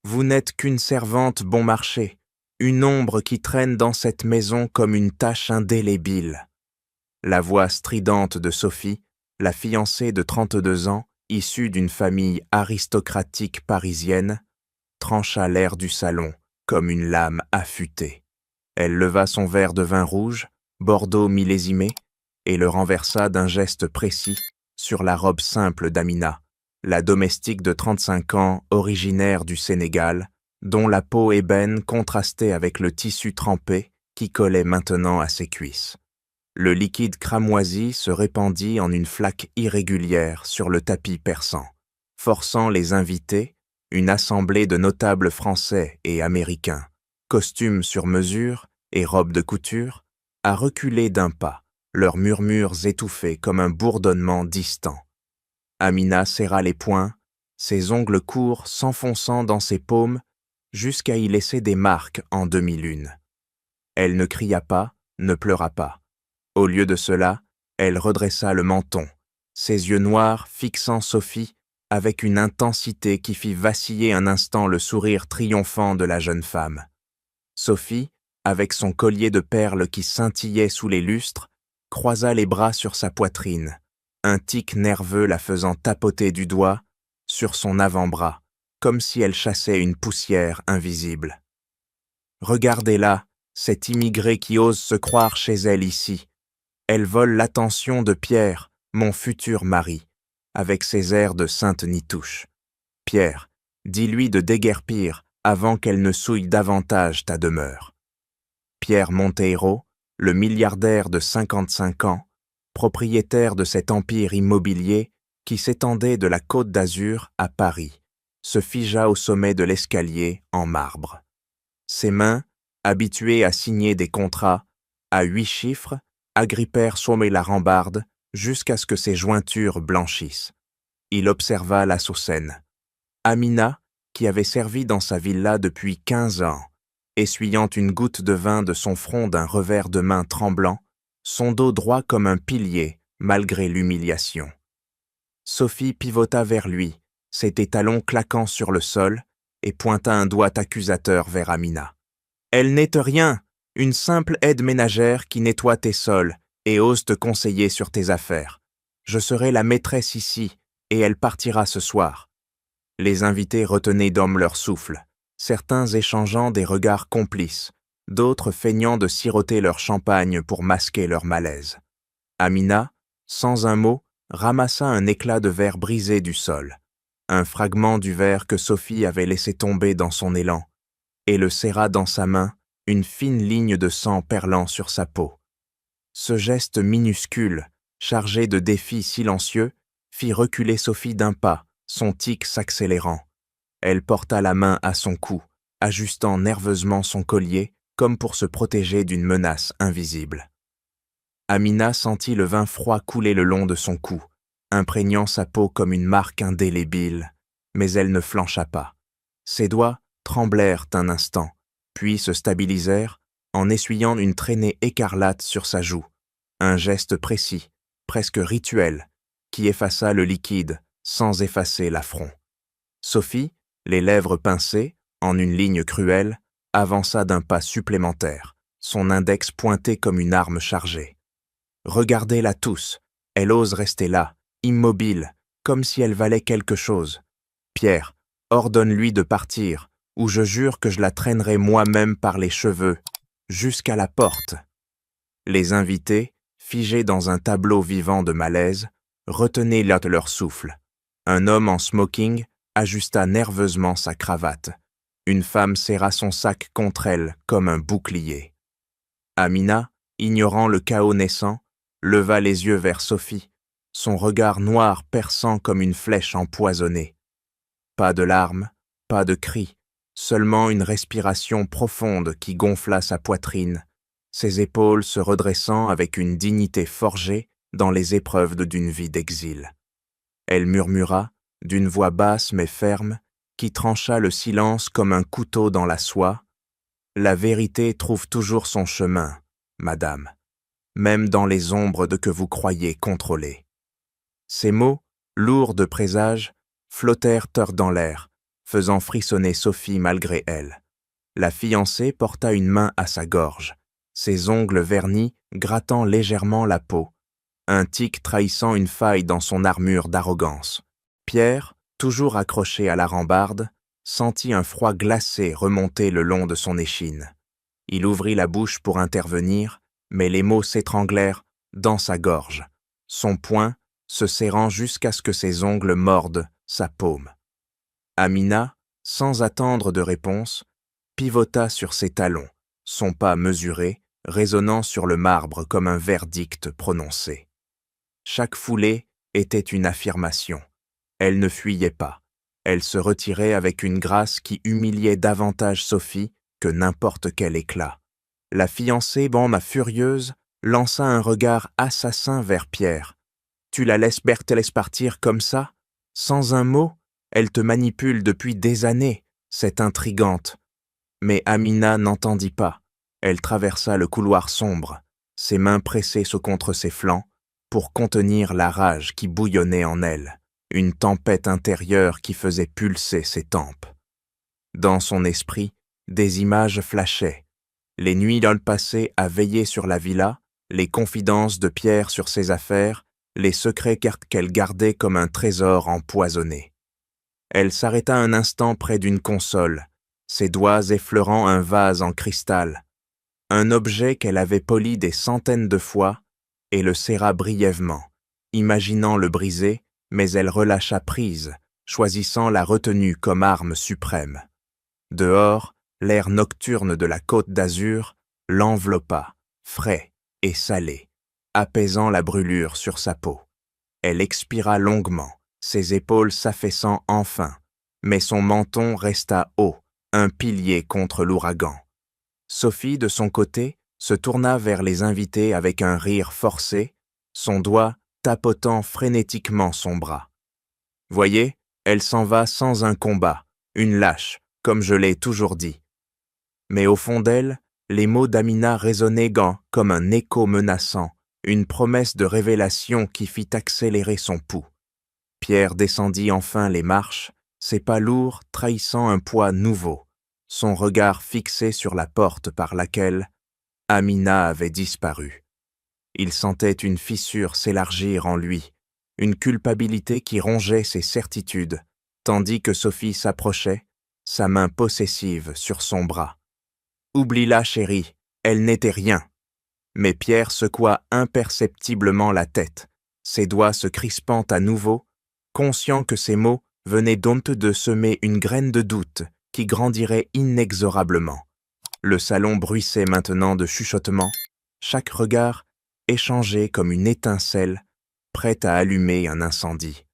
Vous n'êtes qu'une servante bon marché, une ombre qui traîne dans cette maison comme une tache indélébile. » La voix stridente de Sophie, la fiancée de 32 ans, issue d'une famille aristocratique parisienne, trancha l'air du salon comme une lame affûtée. Elle leva son verre de vin rouge, Bordeaux millésimé, et le renversa d'un geste précis sur la robe simple d'Amina, la domestique de 35 ans, originaire du Sénégal, dont la peau ébène contrastait avec le tissu trempé qui collait maintenant à ses cuisses. Le liquide cramoisi se répandit en une flaque irrégulière sur le tapis persan, forçant les invités, une assemblée de notables français et américains, costumes sur mesure et robes de couture, à reculer d'un pas, leurs murmures étouffés comme un bourdonnement distant. Amina serra les poings, ses ongles courts s'enfonçant dans ses paumes jusqu'à y laisser des marques en demi-lune. Elle ne cria pas, ne pleura pas. Au lieu de cela, elle redressa le menton, ses yeux noirs fixant Sophie avec une intensité qui fit vaciller un instant le sourire triomphant de la jeune femme. Sophie, avec son collier de perles qui scintillait sous les lustres, croisa les bras sur sa poitrine, un tic nerveux la faisant tapoter du doigt sur son avant-bras, comme si elle chassait une poussière invisible. « Regardez-la, cette immigrée qui ose se croire chez elle ici. Elle vole l'attention de Pierre, mon futur mari, avec ses airs de sainte Nitouche. Pierre, dis-lui de déguerpir avant qu'elle ne souille davantage ta demeure. » Pierre Monteiro, le milliardaire de 55 ans, propriétaire de cet empire immobilier qui s'étendait de la Côte d'Azur à Paris, se figea au sommet de l'escalier en marbre. Ses mains, habituées à signer des contrats à 8 chiffres, agrippèrent sommet la rambarde jusqu'à ce que ses jointures blanchissent. Il observa la Sourcine. Amina, qui avait servi dans sa villa depuis 15 ans, essuyant une goutte de vin de son front d'un revers de main tremblant, son dos droit comme un pilier, malgré l'humiliation. Sophie pivota vers lui, ses talons claquant sur le sol, et pointa un doigt accusateur vers Amina. « Elle n'est rien, une simple aide ménagère qui nettoie tes sols et ose te conseiller sur tes affaires. Je serai la maîtresse ici, et elle partira ce soir. » Les invités retenaient d'hommes leur souffle, certains échangeant des regards complices, d'autres feignant de siroter leur champagne pour masquer leur malaise. Amina, sans un mot, ramassa un éclat de verre brisé du sol, un fragment du verre que Sophie avait laissé tomber dans son élan, et le serra dans sa main, une fine ligne de sang perlant sur sa peau. Ce geste minuscule, chargé de défis silencieux, fit reculer Sophie d'un pas, son tic s'accélérant. Elle porta la main à son cou, ajustant nerveusement son collier comme pour se protéger d'une menace invisible. Amina sentit le vin froid couler le long de son cou, imprégnant sa peau comme une marque indélébile, mais elle ne flancha pas. Ses doigts tremblèrent un instant, puis se stabilisèrent en essuyant une traînée écarlate sur sa joue, un geste précis, presque rituel, qui effaça le liquide sans effacer l'affront. Sophie, les lèvres pincées, en une ligne cruelle, avança d'un pas supplémentaire, son index pointé comme une arme chargée. Regardez-la tous, elle ose rester là, immobile, comme si elle valait quelque chose. Pierre, ordonne-lui de partir, ou je jure que je la traînerai moi-même par les cheveux, jusqu'à la porte. Les invités, figés dans un tableau vivant de malaise, retenaient là leur souffle. Un homme en smoking ajusta nerveusement sa cravate. Une femme serra son sac contre elle comme un bouclier. Amina, ignorant le chaos naissant, leva les yeux vers Sophie, son regard noir perçant comme une flèche empoisonnée. Pas de larmes, pas de cris, seulement une respiration profonde qui gonfla sa poitrine, ses épaules se redressant avec une dignité forgée dans les épreuves d'une vie d'exil. Elle murmura, d'une voix basse mais ferme, qui trancha le silence comme un couteau dans la soie, « La vérité trouve toujours son chemin, madame, même dans les ombres de que vous croyez contrôler. » Ces mots, lourds de présage, flottèrent dans l'air, faisant frissonner Sophie malgré elle. La fiancée porta une main à sa gorge, ses ongles vernis grattant légèrement la peau, un tic trahissant une faille dans son armure d'arrogance. Pierre, toujours accroché à la rambarde, sentit un froid glacé remonter le long de son échine. Il ouvrit la bouche pour intervenir, mais les mots s'étranglèrent dans sa gorge, son poing se serrant jusqu'à ce que ses ongles mordent sa paume. Amina, sans attendre de réponse, pivota sur ses talons, son pas mesuré, résonnant sur le marbre comme un verdict prononcé. Chaque foulée était une affirmation. Elle ne fuyait pas. Elle se retirait avec une grâce qui humiliait davantage Sophie que n'importe quel éclat. La fiancée, bande furieuse, lança un regard assassin vers Pierre. « Tu la laisses partir comme ça? Sans un mot? Elle te manipule depuis des années, cette intrigante. » Mais Amina n'entendit pas. Elle traversa le couloir sombre, ses mains pressées contre ses flancs, pour contenir la rage qui bouillonnait en elle, une tempête intérieure qui faisait pulser ses tempes. Dans son esprit, des images flashaient. Les nuits passées à veiller sur la villa, les confidences de Pierre sur ses affaires, les secrets qu'elle gardait comme un trésor empoisonné. Elle s'arrêta un instant près d'une console, ses doigts effleurant un vase en cristal, un objet qu'elle avait poli des centaines de fois, et le serra brièvement, imaginant le briser, mais elle relâcha prise, choisissant la retenue comme arme suprême. Dehors, l'air nocturne de la Côte d'Azur l'enveloppa, frais et salé, apaisant la brûlure sur sa peau. Elle expira longuement, ses épaules s'affaissant enfin, mais son menton resta haut, un pilier contre l'ouragan. Sophie, de son côté, se tourna vers les invités avec un rire forcé, son doigt tapotant frénétiquement son bras. « Voyez, elle s'en va sans un combat, une lâche, comme je l'ai toujours dit. » Mais au fond d'elle, les mots d'Amina résonnaient comme un écho menaçant, une promesse de révélation qui fit accélérer son pouls. Pierre descendit enfin les marches, ses pas lourds trahissant un poids nouveau, son regard fixé sur la porte par laquelle Amina avait disparu. Il sentait une fissure s'élargir en lui, une culpabilité qui rongeait ses certitudes, tandis que Sophie s'approchait, sa main possessive sur son bras. « Oublie-la, chérie, elle n'était rien. » Mais Pierre secoua imperceptiblement la tête, ses doigts se crispant à nouveau, conscient que ces mots venaient donc de semer une graine de doute qui grandirait inexorablement. Le salon bruissait maintenant de chuchotements, chaque regard échangé comme une étincelle, prête à allumer un incendie.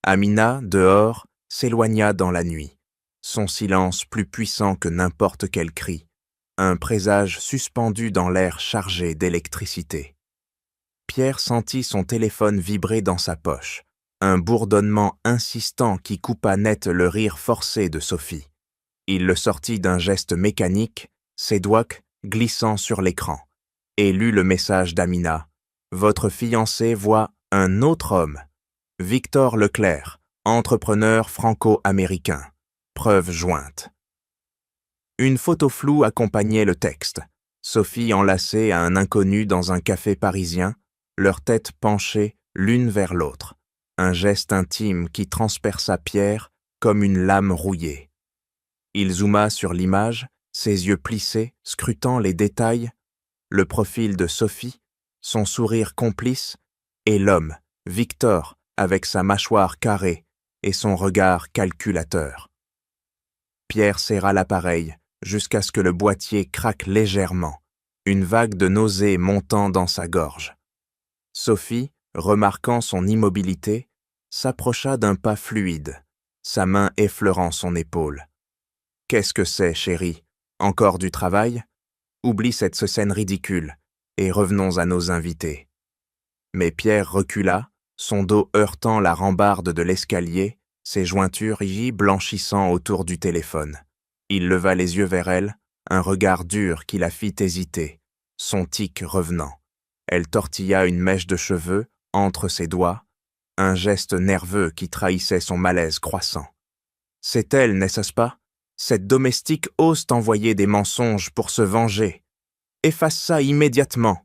Amina, dehors, s'éloigna dans la nuit, son silence plus puissant que n'importe quel cri, un présage suspendu dans l'air chargé d'électricité. Pierre sentit son téléphone vibrer dans sa poche, un bourdonnement insistant qui coupa net le rire forcé de Sophie. Il le sortit d'un geste mécanique, ses doigts glissant sur l'écran, et lut le message d'Amina. « Votre fiancé voit un autre homme. Victor Leclerc, entrepreneur franco-américain. Preuve jointe. » Une photo floue accompagnait le texte. Sophie enlacée à un inconnu dans un café parisien, leurs têtes penchées l'une vers l'autre. Un geste intime qui transperça Pierre comme une lame rouillée. Il zooma sur l'image, ses yeux plissés, scrutant les détails, le profil de Sophie, son sourire complice, et l'homme, Victor, avec sa mâchoire carrée et son regard calculateur. Pierre serra l'appareil jusqu'à ce que le boîtier craque légèrement, une vague de nausée montant dans sa gorge. Sophie, remarquant son immobilité, s'approcha d'un pas fluide, sa main effleurant son épaule. « Qu'est-ce que c'est, chérie? Encore du travail? Oublie cette scène ridicule et revenons à nos invités. » Mais Pierre recula, son dos heurtant la rambarde de l'escalier, ses jointures y blanchissant autour du téléphone. Il leva les yeux vers elle, un regard dur qui la fit hésiter, son tic revenant. Elle tortilla une mèche de cheveux entre ses doigts, un geste nerveux qui trahissait son malaise croissant. C'est elle, n'est-ce pas? Cette domestique ose t'envoyer des mensonges pour se venger. Efface ça immédiatement,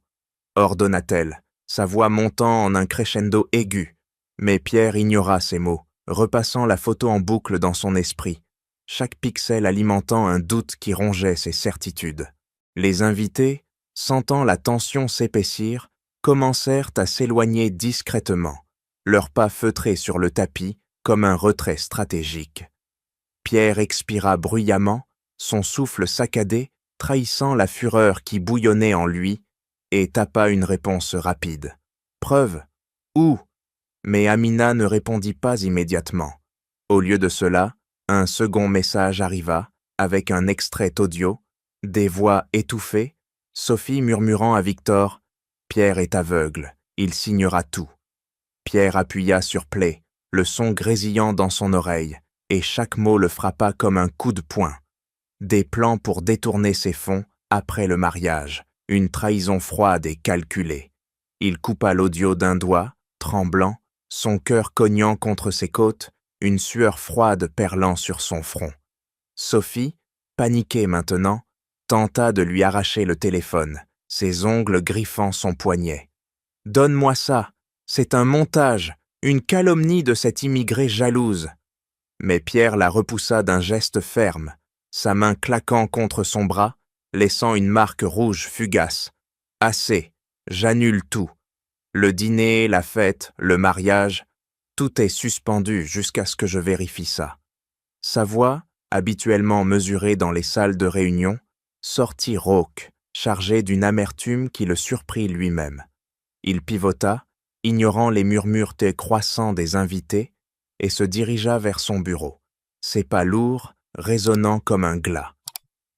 ordonna-t-elle, sa voix montant en un crescendo aigu. Mais Pierre ignora ces mots, repassant la photo en boucle dans son esprit, chaque pixel alimentant un doute qui rongeait ses certitudes. Les invités, sentant la tension s'épaissir, commencèrent à s'éloigner discrètement, leurs pas feutrés sur le tapis comme un retrait stratégique. Pierre expira bruyamment, son souffle saccadé, trahissant la fureur qui bouillonnait en lui, et tapa une réponse rapide. « Preuve? Où ?» Mais Amina ne répondit pas immédiatement. Au lieu de cela, un second message arriva, avec un extrait audio, des voix étouffées, Sophie murmurant à Victor « Pierre est aveugle, il signera tout ». Pierre appuya sur play, le son grésillant dans son oreille, et chaque mot le frappa comme un coup de poing. Des plans pour détourner ses fonds après le mariage, une trahison froide et calculée. Il coupa l'audio d'un doigt, tremblant, son cœur cognant contre ses côtes, une sueur froide perlant sur son front. Sophie, paniquée maintenant, tenta de lui arracher le téléphone, ses ongles griffant son poignet. « Donne-moi ça, c'est un montage, une calomnie de cette immigrée jalouse. » Mais Pierre la repoussa d'un geste ferme, sa main claquant contre son bras, laissant une marque rouge fugace. « Assez, j'annule tout. Le dîner, la fête, le mariage, tout est suspendu jusqu'à ce que je vérifie ça. » Sa voix, habituellement mesurée dans les salles de réunion, sortit rauque, chargée d'une amertume qui le surprit lui-même. Il pivota, ignorant les murmures croissants des invités, et se dirigea vers son bureau, ses pas lourds, résonnant comme un glas.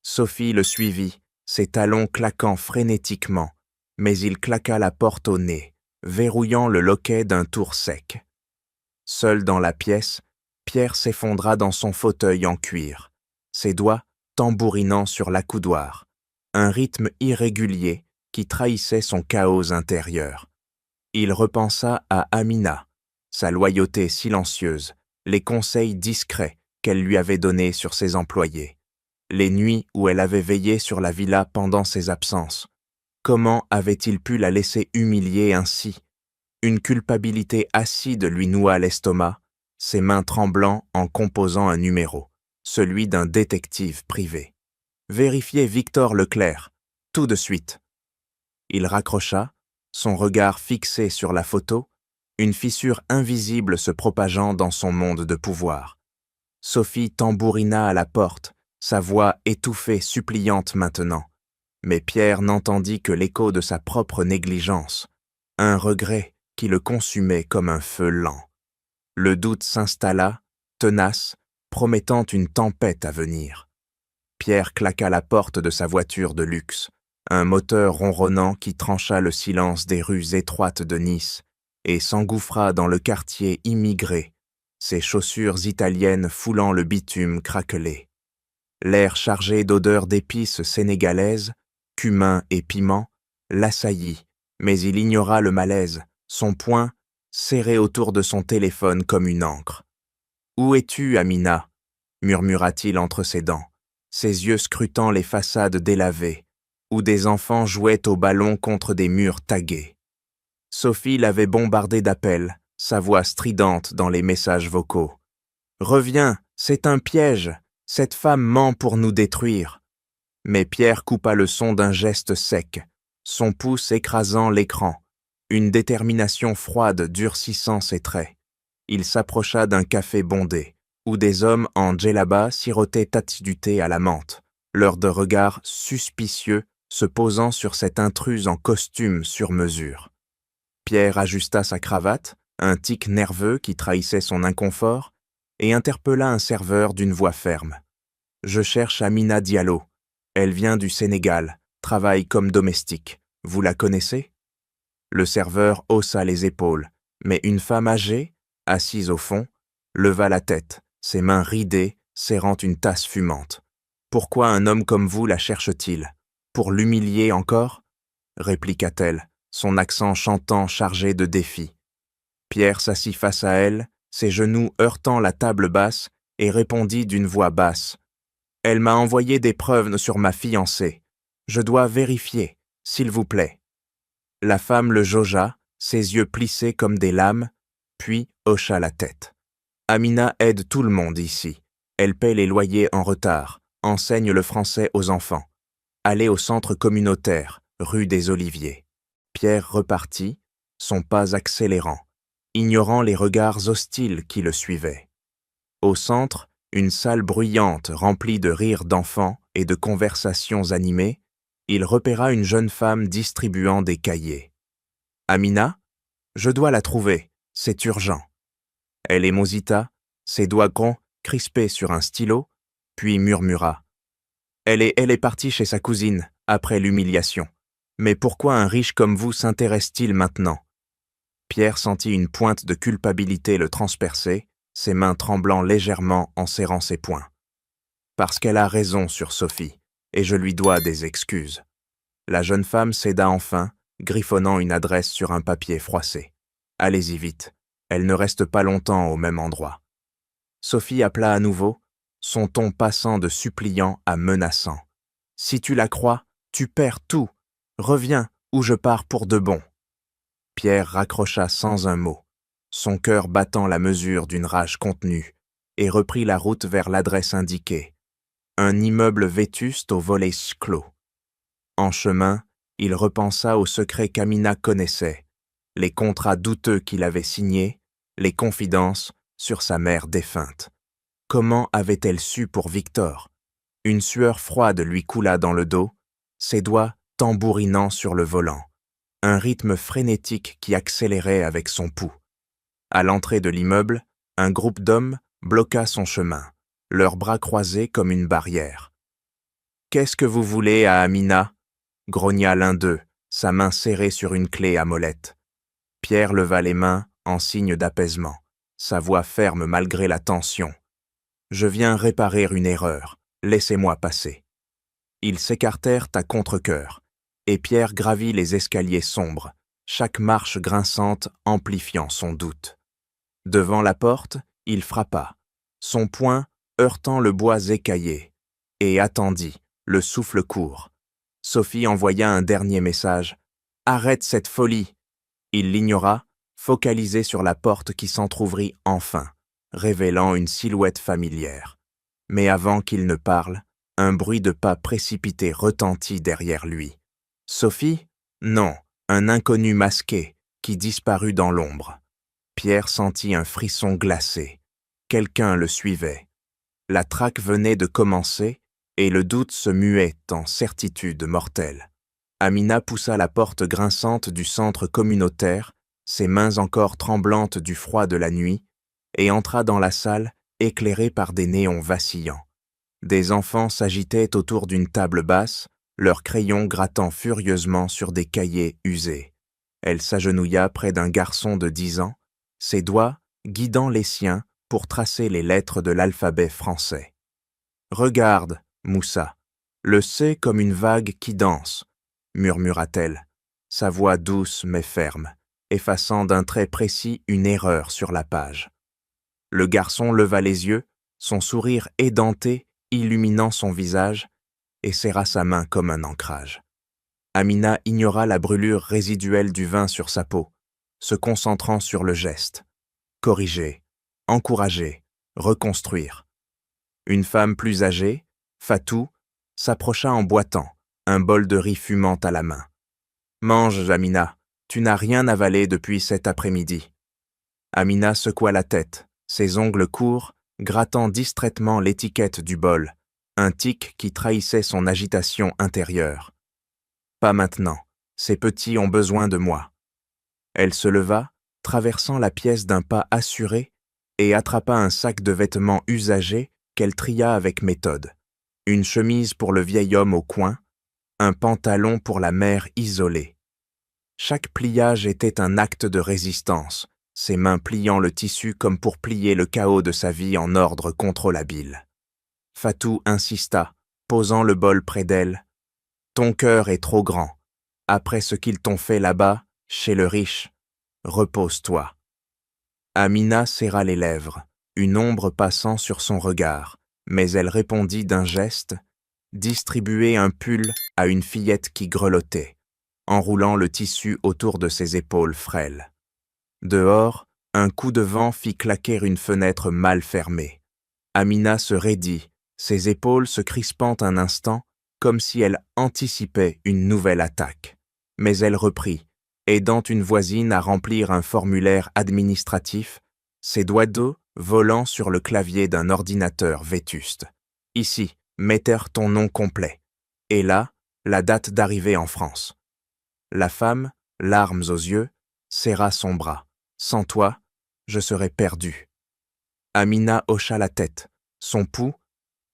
Sophie le suivit, ses talons claquant frénétiquement, mais il claqua la porte au nez, verrouillant le loquet d'un tour sec. Seul dans la pièce, Pierre s'effondra dans son fauteuil en cuir, ses doigts tambourinant sur l'accoudoir, un rythme irrégulier qui trahissait son chaos intérieur. Il repensa à Amina, sa loyauté silencieuse, les conseils discrets qu'elle lui avait donnés sur ses employés, les nuits où elle avait veillé sur la villa pendant ses absences. Comment avait-il pu la laisser humilier ainsi? Une culpabilité acide lui noua l'estomac, ses mains tremblant en composant un numéro, celui d'un détective privé. Vérifiez Victor Leclerc, tout de suite. Il raccrocha, son regard fixé sur la photo, une fissure invisible se propageant dans son monde de pouvoir. Sophie tambourina à la porte, sa voix étouffée, suppliante maintenant. Mais Pierre n'entendit que l'écho de sa propre négligence, un regret qui le consumait comme un feu lent. Le doute s'installa, tenace, promettant une tempête à venir. Pierre claqua la porte de sa voiture de luxe, un moteur ronronnant qui trancha le silence des rues étroites de Nice et s'engouffra dans le quartier immigré, ses chaussures italiennes foulant le bitume craquelé. L'air chargé d'odeurs d'épices sénégalaises, cumin et piment, l'assaillit, mais il ignora le malaise, son poing serré autour de son téléphone comme une ancre. « Où es-tu, Amina ?» murmura-t-il entre ses dents, ses yeux scrutant les façades délavées, où des enfants jouaient au ballon contre des murs tagués. Sophie l'avait bombardé d'appels, sa voix stridente dans les messages vocaux. « Reviens, c'est un piège, cette femme ment pour nous détruire. » Mais Pierre coupa le son d'un geste sec, son pouce écrasant l'écran, une détermination froide durcissant ses traits. Il s'approcha d'un café bondé, où des hommes en djellaba sirotaient tasse du thé à la menthe, leurs de regards suspicieux se posant sur cette intruse en costume sur mesure. Pierre ajusta sa cravate, un tic nerveux qui trahissait son inconfort, et interpella un serveur d'une voix ferme. « Je cherche Amina Diallo. Elle vient du Sénégal, travaille comme domestique. Vous la connaissez ?» Le serveur haussa les épaules, mais une femme âgée, assise au fond, leva la tête, ses mains ridées, serrant une tasse fumante. « Pourquoi un homme comme vous la cherche-t-il? Pour l'humilier encore ?» répliqua-t-elle, son accent chantant chargé de défi. Pierre s'assit face à elle, ses genoux heurtant la table basse et répondit d'une voix basse. « Elle m'a envoyé des preuves sur ma fiancée. Je dois vérifier, s'il vous plaît. » La femme le jaugea, ses yeux plissés comme des lames, puis hocha la tête. « Amina aide tout le monde ici. Elle paie les loyers en retard, enseigne le français aux enfants. Allez au centre communautaire, rue des Oliviers. » Pierre repartit, son pas accélérant, ignorant les regards hostiles qui le suivaient. Au centre, une salle bruyante remplie de rires d'enfants et de conversations animées, il repéra une jeune femme distribuant des cahiers. « Amina, je dois la trouver, c'est urgent. » Elle émosita, ses doigts grands crispés sur un stylo, puis murmura. « Elle est partie chez sa cousine, après l'humiliation. Mais pourquoi un riche comme vous s'intéresse-t-il maintenant ?» Pierre sentit une pointe de culpabilité le transpercer, ses mains tremblant légèrement en serrant ses poings. « Parce qu'elle a raison sur Sophie, et je lui dois des excuses. » La jeune femme céda enfin, griffonnant une adresse sur un papier froissé. « Allez-y vite, elle ne reste pas longtemps au même endroit. » Sophie appela à nouveau, son ton passant de suppliant à menaçant. « Si tu la crois, tu perds tout. Reviens ou je pars pour de bon. » Pierre raccrocha sans un mot, son cœur battant la mesure d'une rage contenue, et reprit la route vers l'adresse indiquée. Un immeuble vétuste aux volets clos. En chemin, il repensa aux secrets qu'Amina connaissait, les contrats douteux qu'il avait signés, les confidences sur sa mère défunte. Comment avait-elle su pour Victor? Une sueur froide lui coula dans le dos, ses doigts tambourinant sur le volant, un rythme frénétique qui accélérait avec son pouls. À l'entrée de l'immeuble, un groupe d'hommes bloqua son chemin, leurs bras croisés comme une barrière. « Qu'est-ce que vous voulez à Amina ?» grogna l'un d'eux, sa main serrée sur une clé à molette. Pierre leva les mains en signe d'apaisement, sa voix ferme malgré la tension. « Je viens réparer une erreur, laissez-moi passer. » Ils s'écartèrent à contre-cœur, et Pierre gravit les escaliers sombres, chaque marche grinçante amplifiant son doute. Devant la porte, il frappa, son poing heurtant le bois écaillé, et attendit, le souffle court. Sophie envoya un dernier message. « Arrête cette folie !» Il l'ignora, focalisé sur la porte qui s'entr'ouvrit enfin, révélant une silhouette familière. Mais avant qu'il ne parle, un bruit de pas précipité retentit derrière lui. Sophie? Non, un inconnu masqué qui disparut dans l'ombre. Pierre sentit un frisson glacé. Quelqu'un le suivait. La traque venait de commencer et le doute se muait en certitude mortelle. Amina poussa la porte grinçante du centre communautaire, ses mains encore tremblantes du froid de la nuit, et entra dans la salle éclairée par des néons vacillants. Des enfants s'agitaient autour d'une table basse, leurs crayons grattant furieusement sur des cahiers usés. Elle s'agenouilla près d'un garçon de 10 ans, ses doigts guidant les siens pour tracer les lettres de l'alphabet français. « Regarde, Moussa, le C comme une vague qui danse, » murmura-t-elle, sa voix douce mais ferme, effaçant d'un trait précis une erreur sur la page. Le garçon leva les yeux, son sourire édenté illuminant son visage, et serra sa main comme un ancrage. Amina ignora la brûlure résiduelle du vin sur sa peau, se concentrant sur le geste. Corriger, encourager, reconstruire. Une femme plus âgée, Fatou, s'approcha en boitant, un bol de riz fumant à la main. « Mange, Amina, tu n'as rien avalé depuis cet après-midi. » Amina secoua la tête, ses ongles courts, grattant distraitement l'étiquette du bol, un tic qui trahissait son agitation intérieure. « Pas maintenant, ces petits ont besoin de moi. » Elle se leva, traversant la pièce d'un pas assuré, et attrapa un sac de vêtements usagés qu'elle tria avec méthode. Une chemise pour le vieil homme au coin, un pantalon pour la mère isolée. Chaque pliage était un acte de résistance, ses mains pliant le tissu comme pour plier le chaos de sa vie en ordre contrôlable. Fatou insista, posant le bol près d'elle. « Ton cœur est trop grand. Après ce qu'ils t'ont fait là-bas, chez le riche, repose-toi. » Amina serra les lèvres, une ombre passant sur son regard, mais elle répondit d'un geste, distribuer un pull à une fillette qui grelottait, enroulant le tissu autour de ses épaules frêles. Dehors, un coup de vent fit claquer une fenêtre mal fermée. Amina se raidit, ses épaules se crispant un instant, comme si elle anticipait une nouvelle attaque. Mais elle reprit, aidant une voisine à remplir un formulaire administratif, ses doigts d'eau volant sur le clavier d'un ordinateur vétuste. Ici, mettez ton nom complet. Et là, la date d'arrivée en France. La femme, larmes aux yeux, serra son bras. Sans toi, je serais perdue. Amina hocha la tête, son pouls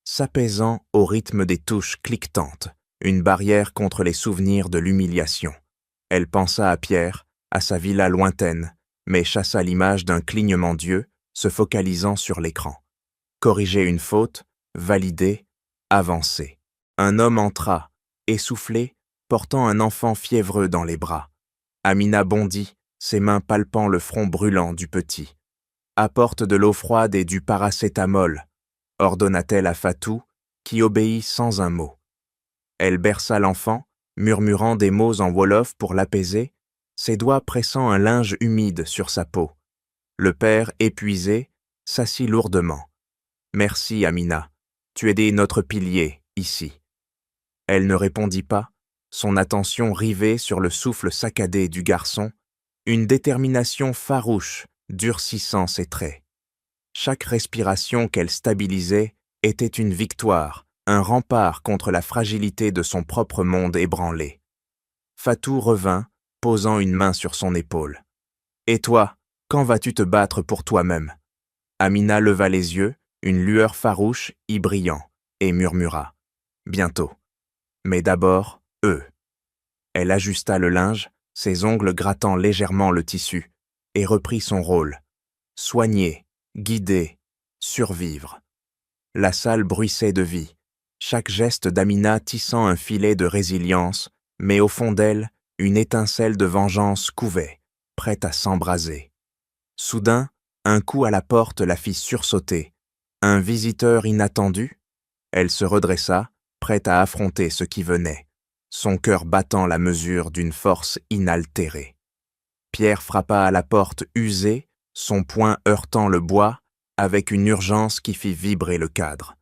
s'apaisant au rythme des touches cliquetantes, une barrière contre les souvenirs de l'humiliation. Elle pensa à Pierre, à sa villa lointaine, mais chassa l'image d'un clignement d'yeux, se focalisant sur l'écran. Corriger une faute, valider, avancer. Un homme entra, essoufflé, portant un enfant fiévreux dans les bras. Amina bondit, ses mains palpant le front brûlant du petit. « Apporte de l'eau froide et du paracétamol », ordonna-t-elle à Fatou, qui obéit sans un mot. Elle berça l'enfant, murmurant des mots en wolof pour l'apaiser, ses doigts pressant un linge humide sur sa peau. Le père, épuisé, s'assit lourdement. « Merci, Amina, tu es notre pilier, ici. » Elle ne répondit pas, son attention rivée sur le souffle saccadé du garçon, une détermination farouche durcissant ses traits. Chaque respiration qu'elle stabilisait était une victoire, un rempart contre la fragilité de son propre monde ébranlé. Fatou revint, posant une main sur son épaule. « Et toi, quand vas-tu te battre pour toi-même » Amina leva les yeux, une lueur farouche y brillant, et murmura. « Bientôt. Mais d'abord, eux. » Elle ajusta le linge, ses ongles grattant légèrement le tissu, et reprit son rôle. Soigner, guider, survivre. La salle bruissait de vie, chaque geste d'Amina tissant un filet de résilience, mais au fond d'elle, une étincelle de vengeance couvait, prête à s'embraser. Soudain, un coup à la porte la fit sursauter. Un visiteur inattendu? Elle se redressa, prête à affronter ce qui venait, son cœur battant la mesure d'une force inaltérée. Pierre frappa à la porte usée, son poing heurtant le bois, avec une urgence qui fit vibrer le cadre.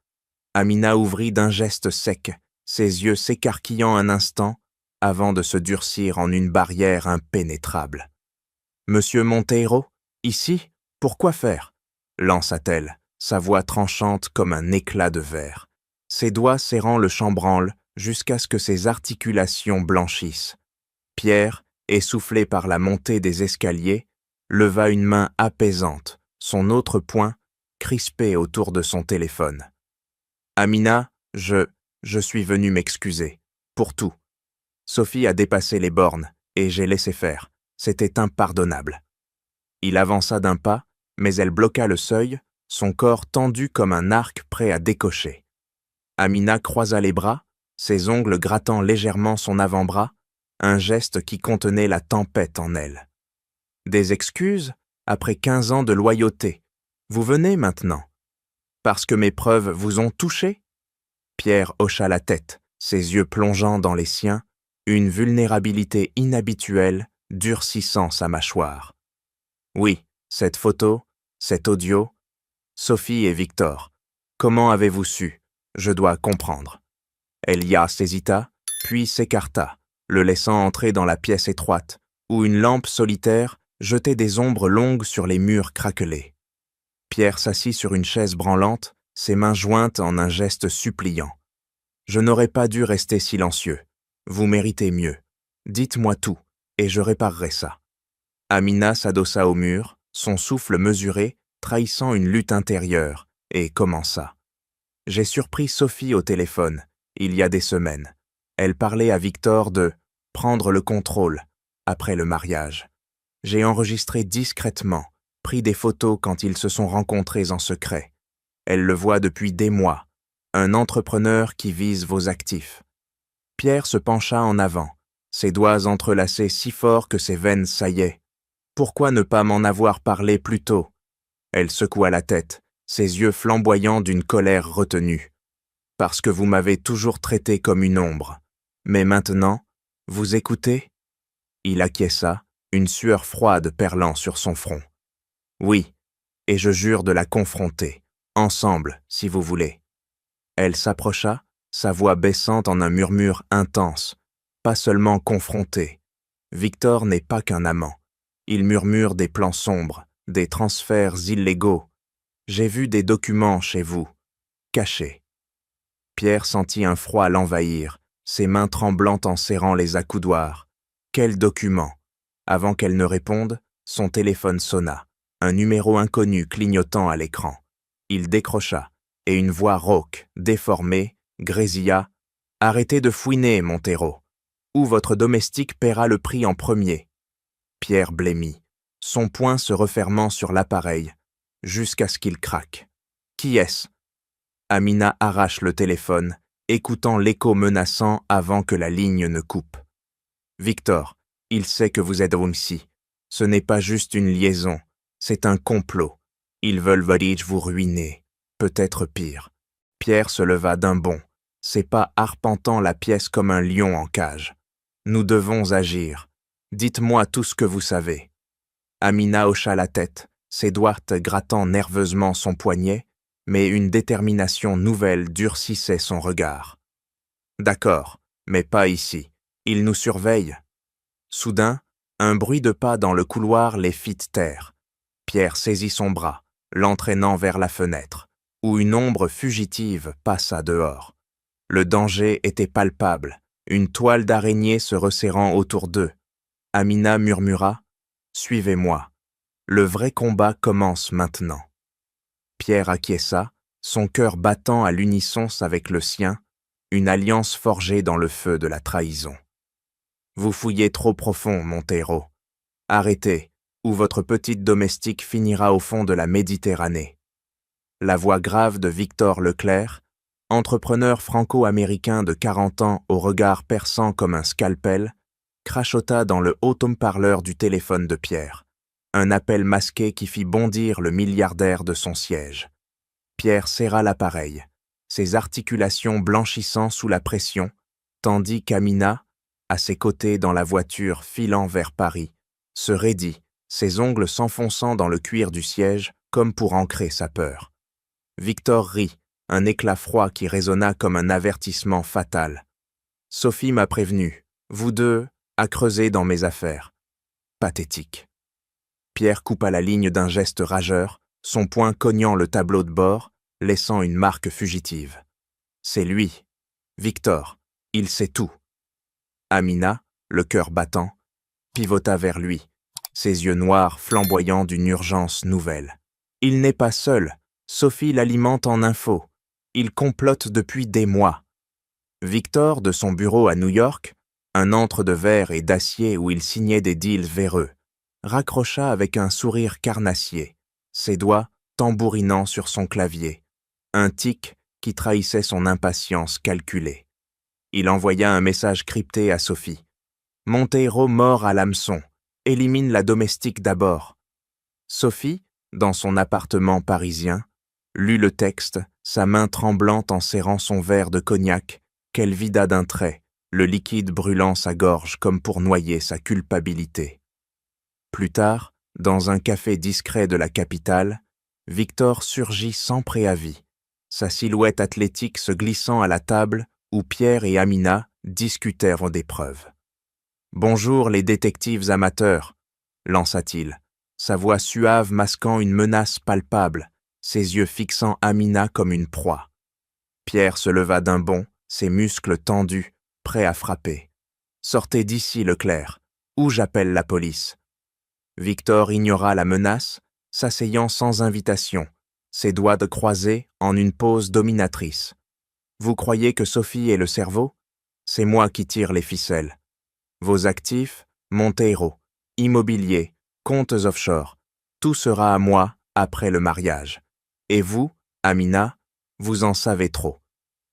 Amina ouvrit d'un geste sec, ses yeux s'écarquillant un instant, avant de se durcir en une barrière impénétrable. « Monsieur Monteiro, ici, pourquoi faire ?» lança-t-elle, sa voix tranchante comme un éclat de verre, ses doigts serrant le chambranle jusqu'à ce que ses articulations blanchissent. Pierre, essoufflé par la montée des escaliers, leva une main apaisante, son autre poing crispé autour de son téléphone. « Amina, je suis venu m'excuser. Pour tout. Sophie a dépassé les bornes, et j'ai laissé faire. C'était impardonnable. » Il avança d'un pas, mais elle bloqua le seuil, son corps tendu comme un arc prêt à décocher. Amina croisa les bras, ses ongles grattant légèrement son avant-bras, un geste qui contenait la tempête en elle. « Des excuses, après 15 ans de loyauté. Vous venez maintenant. Parce que mes preuves vous ont touché ?» Pierre hocha la tête, ses yeux plongeant dans les siens, une vulnérabilité inhabituelle durcissant sa mâchoire. « Oui, cette photo, cet audio. Sophie et Victor, comment avez-vous su? Je dois comprendre. » Elias hésita, puis s'écarta, le laissant entrer dans la pièce étroite, où une lampe solitaire jetait des ombres longues sur les murs craquelés. Pierre s'assit sur une chaise branlante, ses mains jointes en un geste suppliant. « Je n'aurais pas dû rester silencieux. Vous méritez mieux. Dites-moi tout, et je réparerai ça. » Amina s'adossa au mur, son souffle mesuré, trahissant une lutte intérieure, et commença. « J'ai surpris Sophie au téléphone, il y a des semaines. Elle parlait à Victor de « prendre le contrôle » après le mariage. J'ai enregistré discrètement, pris des photos quand ils se sont rencontrés en secret. Elle le voit depuis des mois, un entrepreneur qui vise vos actifs. » Pierre se pencha en avant, ses doigts entrelacés si fort que ses veines saillaient. « Pourquoi ne pas m'en avoir parlé plus tôt ?» Elle secoua la tête, ses yeux flamboyants d'une colère retenue. Parce que vous m'avez toujours traité comme une ombre. Mais maintenant, vous écoutez ? Il acquiesça, une sueur froide perlant sur son front. Oui, et je jure de la confronter, ensemble, si vous voulez. Elle s'approcha, sa voix baissante en un murmure intense, pas seulement confrontée. Victor n'est pas qu'un amant. Il murmure des plans sombres, des transferts illégaux. J'ai vu des documents chez vous, cachés. Pierre sentit un froid l'envahir, ses mains tremblantes en serrant les accoudoirs. Quel document ? Avant qu'elle ne réponde, son téléphone sonna, un numéro inconnu clignotant à l'écran. Il décrocha, et une voix rauque, déformée, grésilla. « Arrêtez de fouiner, Montero, ou votre domestique paiera le prix en premier. » Pierre blêmit, son poing se refermant sur l'appareil, jusqu'à ce qu'il craque. « Qui est-ce » Amina arrache le téléphone, écoutant l'écho menaçant avant que la ligne ne coupe. « Victor, il sait que vous êtes ici. Ce n'est pas juste une liaison, c'est un complot. Ils veulent vous ruiner, peut-être pire. » Pierre se leva d'un bond, ses pas arpentant la pièce comme un lion en cage. « Nous devons agir. Dites-moi tout ce que vous savez. » Amina hocha la tête, ses doigts grattant nerveusement son poignet, mais une détermination nouvelle durcissait son regard. « D'accord, mais pas ici. Ils nous surveillent. » Soudain, un bruit de pas dans le couloir les fit taire. Pierre saisit son bras, l'entraînant vers la fenêtre, où une ombre fugitive passa dehors. Le danger était palpable, une toile d'araignée se resserrant autour d'eux. Amina murmura « Suivez-moi. Le vrai combat commence maintenant. » Pierre acquiesça, son cœur battant à l'unisson avec le sien, une alliance forgée dans le feu de la trahison. « Vous fouillez trop profond, Montero. Arrêtez, ou votre petite domestique finira au fond de la Méditerranée. » La voix grave de Victor Leclerc, entrepreneur franco-américain de 40 ans au regard perçant comme un scalpel, crachota dans le haut-parleur du téléphone de Pierre. Un appel masqué qui fit bondir le milliardaire de son siège. Pierre serra l'appareil, ses articulations blanchissant sous la pression, tandis qu'Amina, à ses côtés dans la voiture filant vers Paris, se raidit, ses ongles s'enfonçant dans le cuir du siège comme pour ancrer sa peur. Victor rit, un éclat froid qui résonna comme un avertissement fatal. « Sophie m'a prévenu, vous deux, à creuser dans mes affaires. » Pathétique. Pierre coupa la ligne d'un geste rageur, son poing cognant le tableau de bord, laissant une marque fugitive. C'est lui, Victor, il sait tout. Amina, le cœur battant, pivota vers lui, ses yeux noirs flamboyants d'une urgence nouvelle. Il n'est pas seul, Sophie l'alimente en infos. Il complote depuis des mois. Victor, de son bureau à New York, un antre de verre et d'acier où il signait des deals véreux, raccrocha avec un sourire carnassier, ses doigts tambourinant sur son clavier, un tic qui trahissait son impatience calculée. Il envoya un message crypté à Sophie. « Montero mort à l'hameçon. Élimine la domestique d'abord. » Sophie, dans son appartement parisien, lut le texte, sa main tremblante en serrant son verre de cognac, qu'elle vida d'un trait, le liquide brûlant sa gorge comme pour noyer sa culpabilité. Plus tard, dans un café discret de la capitale, Victor surgit sans préavis, sa silhouette athlétique se glissant à la table où Pierre et Amina discutèrent des preuves. « Bonjour les détectives amateurs » lança-t-il, sa voix suave masquant une menace palpable, ses yeux fixant Amina comme une proie. Pierre se leva d'un bond, ses muscles tendus, prêts à frapper. « Sortez d'ici, Leclerc, ou j'appelle la police. » Victor ignora la menace, s'asseyant sans invitation, ses doigts croisés en une pose dominatrice. « Vous croyez que Sophie est le cerveau ? C'est moi qui tire les ficelles. Vos actifs, Montero, immobilier, comptes offshore, tout sera à moi après le mariage. Et vous, Amina, vous en savez trop.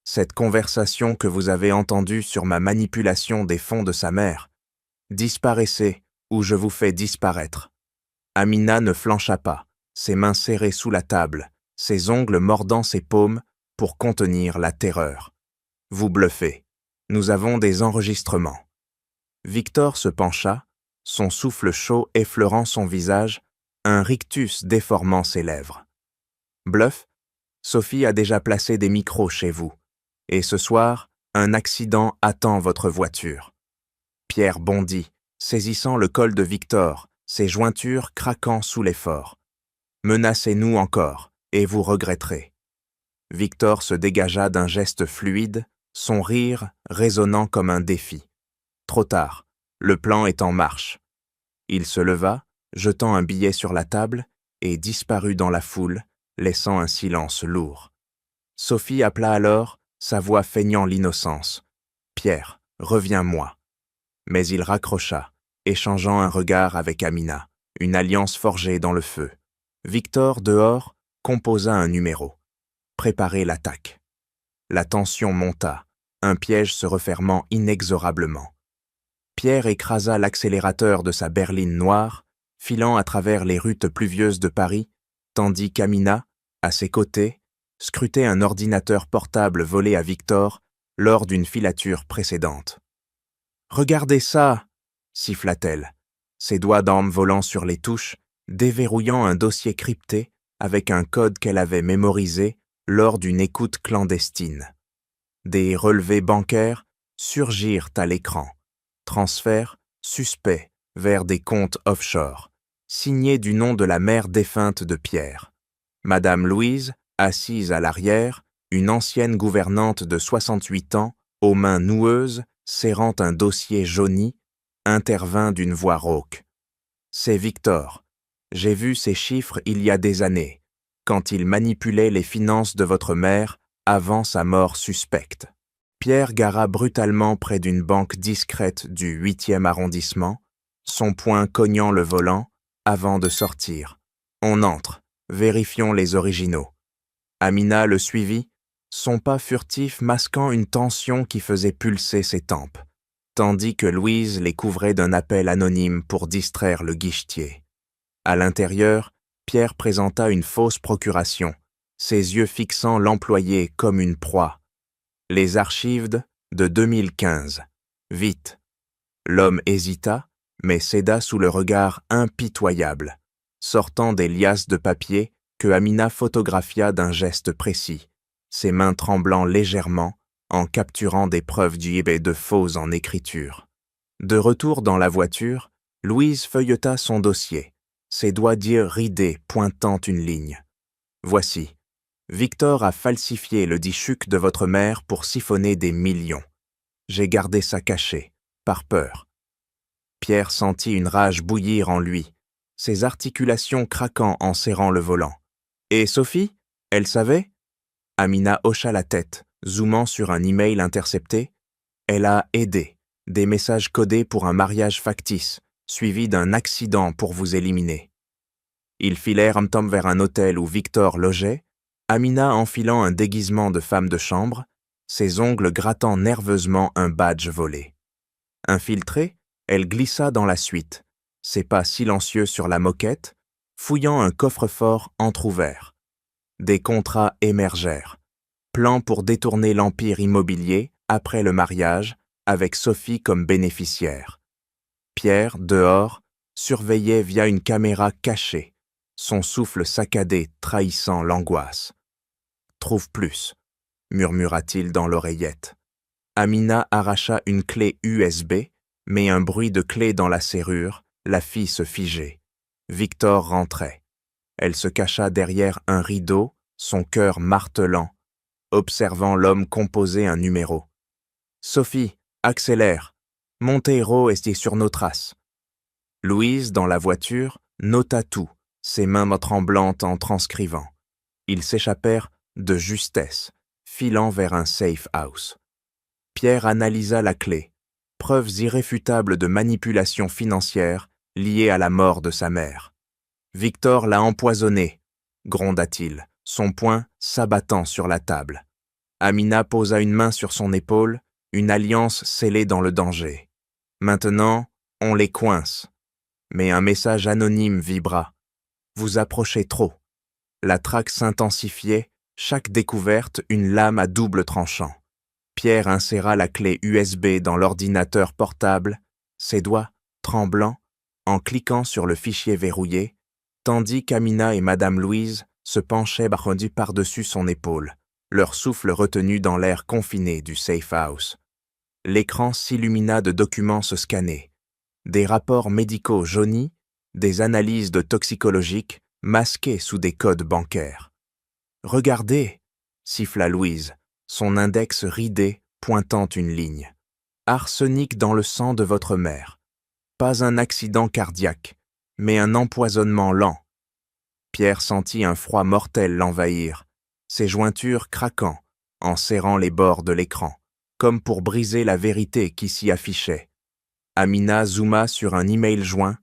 Cette conversation que vous avez entendue sur ma manipulation des fonds de sa mère, disparaissez ou je vous fais disparaître. » Amina ne flancha pas, ses mains serrées sous la table, ses ongles mordant ses paumes pour contenir la terreur. Vous bluffez. Nous avons des enregistrements. Victor se pencha, son souffle chaud effleurant son visage, un rictus déformant ses lèvres. Bluff, Sophie a déjà placé des micros chez vous. Et ce soir, un accident attend votre voiture. Pierre bondit, saisissant le col de Victor, ses jointures craquant sous l'effort. Menacez-nous encore, et vous regretterez. Victor se dégagea d'un geste fluide, son rire résonnant comme un défi. Trop tard, le plan est en marche. Il se leva, jetant un billet sur la table, et disparut dans la foule, laissant un silence lourd. Sophie appela alors, sa voix feignant l'innocence. « Pierre, reviens-moi. » Mais il raccrocha, échangeant un regard avec Amina, une alliance forgée dans le feu. Victor, dehors, composa un numéro. Préparer l'attaque. La tension monta, un piège se refermant inexorablement. Pierre écrasa l'accélérateur de sa berline noire, filant à travers les rues pluvieuses de Paris, tandis qu'Amina, à ses côtés, scrutait un ordinateur portable volé à Victor lors d'une filature précédente. « Regardez ça !» siffla-t-elle, ses doigts d'arme volant sur les touches, déverrouillant un dossier crypté avec un code qu'elle avait mémorisé lors d'une écoute clandestine. Des relevés bancaires surgirent à l'écran, transferts suspects vers des comptes offshore, signés du nom de la mère défunte de Pierre. Madame Louise, assise à l'arrière, une ancienne gouvernante de 68 ans, aux mains noueuses, serrant un dossier jauni, intervint d'une voix rauque. « C'est Victor. J'ai vu ces chiffres il y a des années, quand il manipulait les finances de votre mère avant sa mort suspecte. » Pierre gara brutalement près d'une banque discrète du 8e arrondissement, son poing cognant le volant, avant de sortir. « On entre. Vérifions les originaux. » Amina le suivit, son pas furtif masquant une tension qui faisait pulser ses tempes, tandis que Louise les couvrait d'un appel anonyme pour distraire le guichetier. À l'intérieur, Pierre présenta une fausse procuration, ses yeux fixant l'employé comme une proie. Les archives de 2015. Vite. L'homme hésita, mais céda sous le regard impitoyable, sortant des liasses de papier que Amina photographia d'un geste précis, ses mains tremblant légèrement en capturant des preuves d'IB de faux en écriture. De retour dans la voiture, Louise feuilleta son dossier, ses doigts d'yeux ridés pointant une ligne. « Voici. Victor a falsifié le dit chuc de votre mère pour siphonner des millions. J'ai gardé ça caché, par peur. » Pierre sentit une rage bouillir en lui, ses articulations craquant en serrant le volant. « Et Sophie, elle savait ?» Amina hocha la tête, zoomant sur un email intercepté. « Elle a aidé. Des messages codés pour un mariage factice, suivi d'un accident pour vous éliminer. » Ils filèrent tom vers un hôtel où Victor logeait, Amina enfilant un déguisement de femme de chambre, ses ongles grattant nerveusement un badge volé. Infiltrée, elle glissa dans la suite, ses pas silencieux sur la moquette, fouillant un coffre-fort entr'ouvert. Des contrats émergèrent, plan pour détourner l'empire immobilier après le mariage, avec Sophie comme bénéficiaire. Pierre, dehors, surveillait via une caméra cachée, son souffle saccadé trahissant l'angoisse. « Trouve plus », murmura-t-il dans l'oreillette. Amina arracha une clé USB, mais un bruit de clé dans la serrure la fit se figer. Victor rentrait. Elle se cacha derrière un rideau, son cœur martelant, observant l'homme composer un numéro. « Sophie, accélère. Montero est sur nos traces. » Louise, dans la voiture, nota tout, ses mains tremblantes en transcrivant. Ils s'échappèrent de justesse, filant vers un safe house. Pierre analysa la clé, preuves irréfutables de manipulation financière liée à la mort de sa mère. « Victor l'a empoisonné », gronda-t-il, son poing s'abattant sur la table. Amina posa une main sur son épaule, une alliance scellée dans le danger. Maintenant, on les coince. Mais un message anonyme vibra. « Vous approchez trop. » La traque s'intensifiait, chaque découverte une lame à double tranchant. Pierre inséra la clé USB dans l'ordinateur portable, ses doigts, tremblants, en cliquant sur le fichier verrouillé, tandis qu'Amina et Madame Louise se penchaient par-dessus son épaule, leur souffle retenu dans l'air confiné du safe house. L'écran s'illumina de documents scannés, des rapports médicaux jaunis, des analyses de toxicologiques masquées sous des codes bancaires. « Regardez !» siffla Louise, son index ridé pointant une ligne. « Arsenic dans le sang de votre mère. Pas un accident cardiaque, mais un empoisonnement lent. » Pierre sentit un froid mortel l'envahir, ses jointures craquant en serrant les bords de l'écran, comme pour briser la vérité qui s'y affichait. Amina zooma sur un email joint,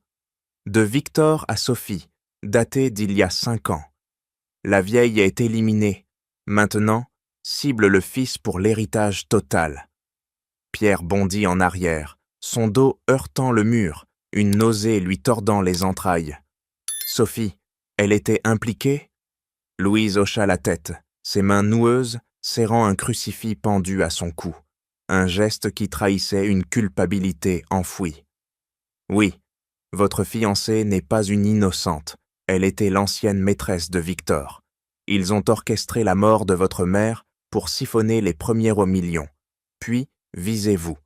de Victor à Sophie, daté d'il y a 5 ans. La vieille est éliminée. Maintenant, cible le fils pour l'héritage total. Pierre bondit en arrière, son dos heurtant le mur, une nausée lui tordant les entrailles. Sophie, elle était impliquée? Louise hocha la tête, ses mains noueuses serrant un crucifix pendu à son cou, un geste qui trahissait une culpabilité enfouie. Oui, votre fiancée n'est pas une innocente, elle était l'ancienne maîtresse de Victor. Ils ont orchestré la mort de votre mère pour siphonner les premiers millions. Puis, visez-vous,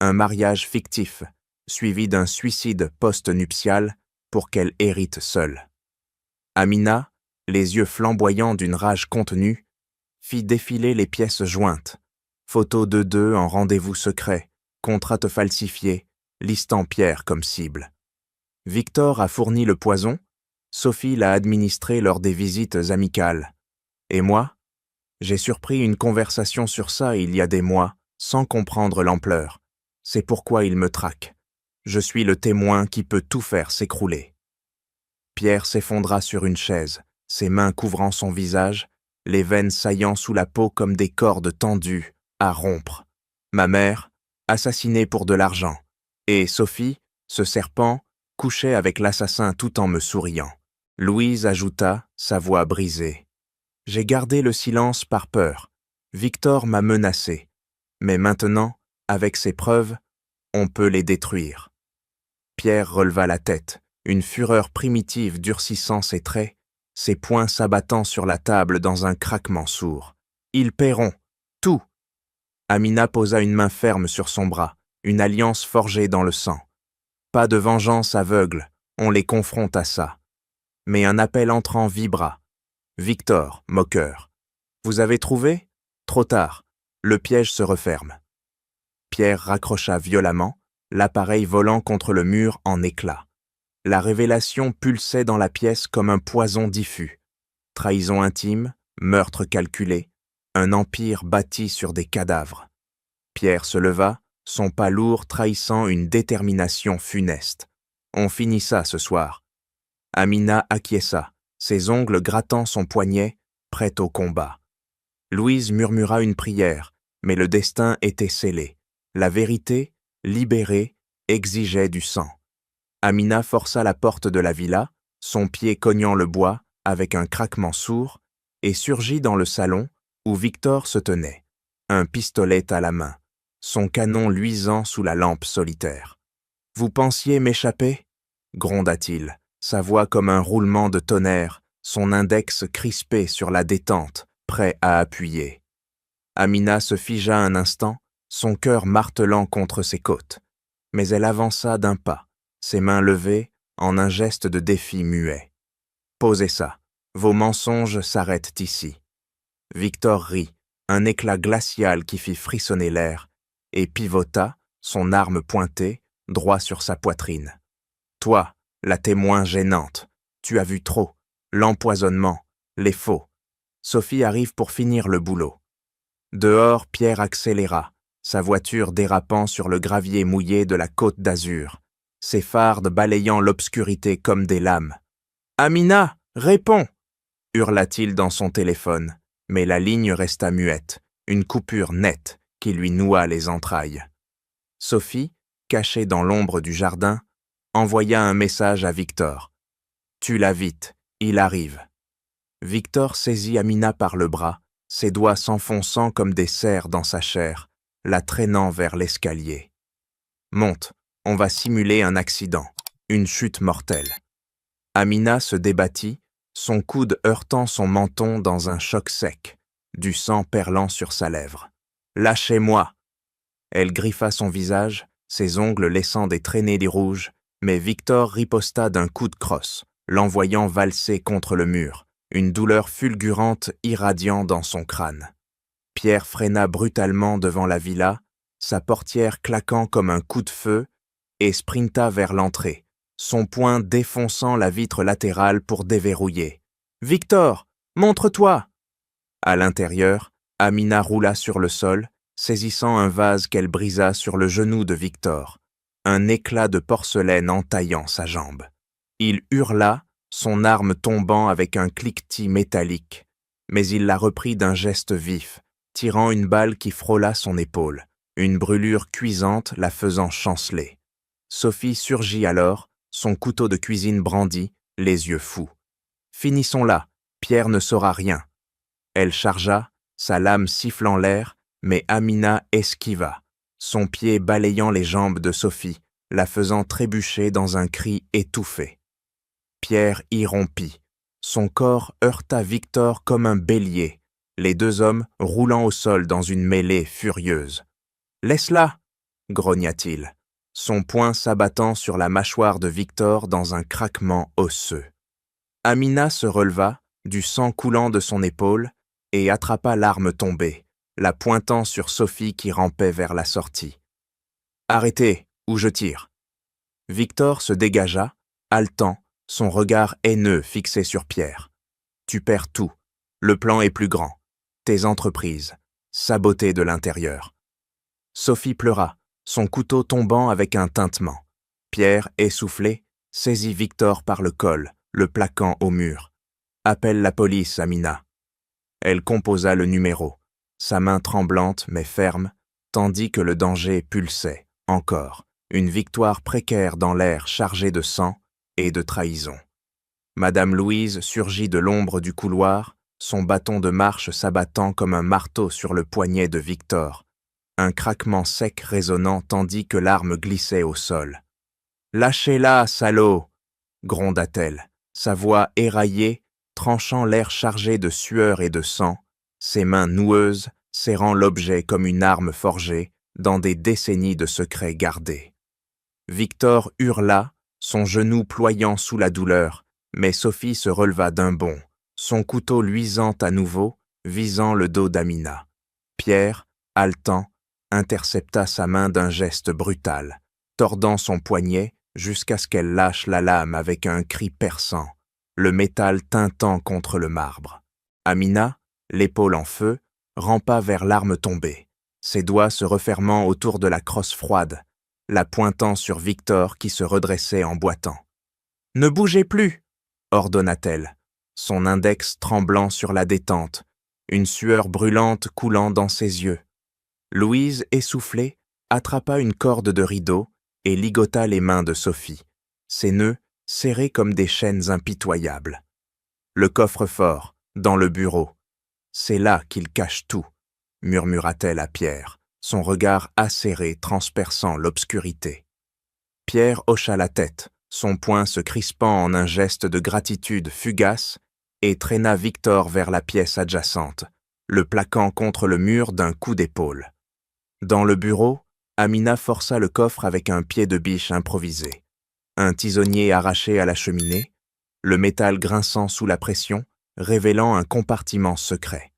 un mariage fictif, suivi d'un suicide post-nuptial pour qu'elle hérite seule. Amina, les yeux flamboyants d'une rage contenue, fit défiler les pièces jointes. Photos de deux en rendez-vous secret, contrats falsifiés, listant Pierre comme cible. Victor a fourni le poison, Sophie l'a administré lors des visites amicales. Et moi, j'ai surpris une conversation sur ça il y a des mois, sans comprendre l'ampleur. C'est pourquoi il me traque. Je suis le témoin qui peut tout faire s'écrouler. Pierre s'effondra sur une chaise, ses mains couvrant son visage, les veines saillant sous la peau comme des cordes tendues, à rompre. Ma mère, assassinée pour de l'argent, et Sophie, ce serpent, couchait avec l'assassin tout en me souriant. Louise ajouta, sa voix brisée. J'ai gardé le silence par peur. Victor m'a menacé. Mais maintenant, avec ces preuves, on peut les détruire. Pierre releva la tête, une fureur primitive durcissant ses traits, ses poings s'abattant sur la table dans un craquement sourd. Ils paieront, tout. Amina posa une main ferme sur son bras, une alliance forgée dans le sang. Pas de vengeance aveugle, on les confronte à ça. Mais un appel entrant vibra. Victor, moqueur. Vous avez trouvé? Trop tard. Le piège se referme. Pierre raccrocha violemment, l'appareil volant contre le mur en éclats. La révélation pulsait dans la pièce comme un poison diffus. Trahison intime, meurtre calculé, un empire bâti sur des cadavres. Pierre se leva, son pas lourd trahissant une détermination funeste. On finit ça ce soir. Amina acquiesça, ses ongles grattant son poignet, prête au combat. Louise murmura une prière, mais le destin était scellé. La vérité, libérée, exigeait du sang. Amina força la porte de la villa, son pied cognant le bois avec un craquement sourd, et surgit dans le salon où Victor se tenait, un pistolet à la main, son canon luisant sous la lampe solitaire. « Vous pensiez m'échapper » gronda-t-il, sa voix comme un roulement de tonnerre, son index crispé sur la détente, prêt à appuyer. Amina se figea un instant, son cœur martelant contre ses côtes. Mais elle avança d'un pas, ses mains levées, en un geste de défi muet. « Posez ça, vos mensonges s'arrêtent ici. » Victor rit, un éclat glacial qui fit frissonner l'air, et pivota, son arme pointée, droit sur sa poitrine. « Toi, la témoin gênante, tu as vu trop, l'empoisonnement, les faux. Sophie arrive pour finir le boulot. » Dehors, Pierre accéléra, sa voiture dérapant sur le gravier mouillé de la Côte d'Azur, ses phares balayant l'obscurité comme des lames. « Amina, réponds !» hurla-t-il dans son téléphone, mais la ligne resta muette, une coupure nette qui lui noua les entrailles. Sophie, cachée dans l'ombre du jardin, envoya un message à Victor. « Tue-la vite, il arrive. » Victor saisit Amina par le bras, ses doigts s'enfonçant comme des serres dans sa chair, la traînant vers l'escalier. « Monte, on va simuler un accident, une chute mortelle. » Amina se débattit, son coude heurtant son menton dans un choc sec, du sang perlant sur sa lèvre. « Lâchez-moi !» Elle griffa son visage, ses ongles laissant des traînées rouges, mais Victor riposta d'un coup de crosse, l'envoyant valser contre le mur, une douleur fulgurante irradiant dans son crâne. Pierre freina brutalement devant la villa, sa portière claquant comme un coup de feu, et sprinta vers l'entrée, son poing défonçant la vitre latérale pour déverrouiller. « Victor, montre-toi !» À l'intérieur, Amina roula sur le sol, saisissant un vase qu'elle brisa sur le genou de Victor, un éclat de porcelaine entaillant sa jambe. Il hurla, son arme tombant avec un cliquetis métallique, mais il la reprit d'un geste vif, tirant une balle qui frôla son épaule, une brûlure cuisante la faisant chanceler. Sophie surgit alors, son couteau de cuisine brandi, les yeux fous. « Finissons-la, Pierre ne saura rien. » Elle chargea, sa lame sifflant l'air, mais Amina esquiva, son pied balayant les jambes de Sophie, la faisant trébucher dans un cri étouffé. Pierre irrompit. Son corps heurta Victor comme un bélier, les deux hommes roulant au sol dans une mêlée furieuse. « Laisse-la !» grogna-t-il, son poing s'abattant sur la mâchoire de Victor dans un craquement osseux. Amina se releva, du sang coulant de son épaule, et attrapa l'arme tombée, la pointant sur Sophie qui rampait vers la sortie. « Arrêtez, ou je tire !» Victor se dégagea, haletant, son regard haineux fixé sur Pierre. « Tu perds tout. Le plan est plus grand. Tes entreprises, sabotées de l'intérieur. » Sophie pleura, son couteau tombant avec un tintement. Pierre, essoufflé, saisit Victor par le col, le plaquant au mur. « Appelle la police, Amina. » Elle composa le numéro, sa main tremblante mais ferme, tandis que le danger pulsait, encore, une victoire précaire dans l'air chargé de sang et de trahison. Madame Louise surgit de l'ombre du couloir, son bâton de marche s'abattant comme un marteau sur le poignet de Victor, un craquement sec résonnant tandis que l'arme glissait au sol. « Lâchez-la, salaud !» gronda-t-elle, sa voix éraillée, tranchant l'air chargé de sueur et de sang, ses mains noueuses serrant l'objet comme une arme forgée dans des décennies de secrets gardés. Victor hurla, son genou ployant sous la douleur, mais Sophie se releva d'un bond, son couteau luisant à nouveau, visant le dos d'Amina. Pierre, haletant, intercepta sa main d'un geste brutal, tordant son poignet jusqu'à ce qu'elle lâche la lame avec un cri perçant, le métal tintant contre le marbre. Amina, l'épaule en feu, rampa vers l'arme tombée, ses doigts se refermant autour de la crosse froide, la pointant sur Victor qui se redressait en boitant. « Ne bougez plus !» ordonna-t-elle, son index tremblant sur la détente, une sueur brûlante coulant dans ses yeux. Louise, essoufflée, attrapa une corde de rideau et ligota les mains de Sophie, ses nœuds serrés comme des chaînes impitoyables. Le coffre-fort, dans le bureau. « C'est là qu'il cache tout », murmura-t-elle à Pierre, son regard acéré transperçant l'obscurité. Pierre hocha la tête, son poing se crispant en un geste de gratitude fugace, et traîna Victor vers la pièce adjacente, le plaquant contre le mur d'un coup d'épaule. Dans le bureau, Amina força le coffre avec un pied de biche improvisé, un tisonnier arraché à la cheminée, le métal grinçant sous la pression, révélant un compartiment secret.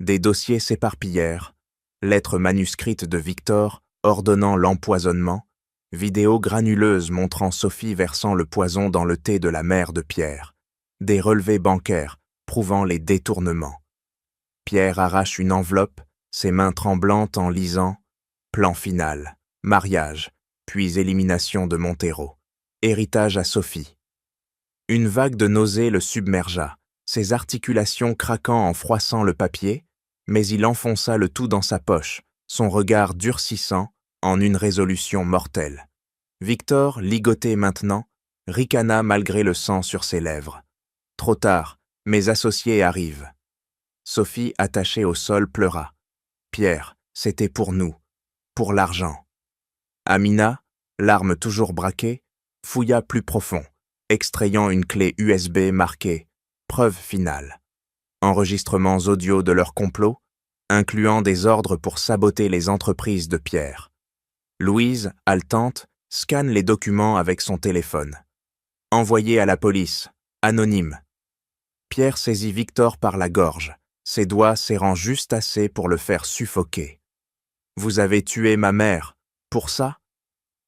Des dossiers s'éparpillèrent, lettres manuscrites de Victor ordonnant l'empoisonnement, vidéos granuleuses montrant Sophie versant le poison dans le thé de la mère de Pierre, des relevés bancaires prouvant les détournements. Pierre arrache une enveloppe, ses mains tremblantes en lisant « Plan final, mariage, puis élimination de Montero, héritage à Sophie ». Une vague de nausée le submergea, ses articulations craquant en froissant le papier, mais il enfonça le tout dans sa poche, son regard durcissant en une résolution mortelle. Victor, ligoté maintenant, ricana malgré le sang sur ses lèvres. Trop tard, Mes associés arrivent. Sophie, attachée au sol, pleura. Pierre, c'était pour nous, pour l'argent. Amina, l'arme toujours braquée, fouilla plus profond, extrayant une clé USB marquée « Preuve finale ». Enregistrements audio de leur complot, incluant des ordres pour saboter les entreprises de Pierre. Louise, haletante, scanne les documents avec son téléphone. Envoyé à la police, anonyme. Pierre saisit Victor par la gorge, ses doigts serrant juste assez pour le faire suffoquer. « Vous avez tué ma mère, pour ça ?»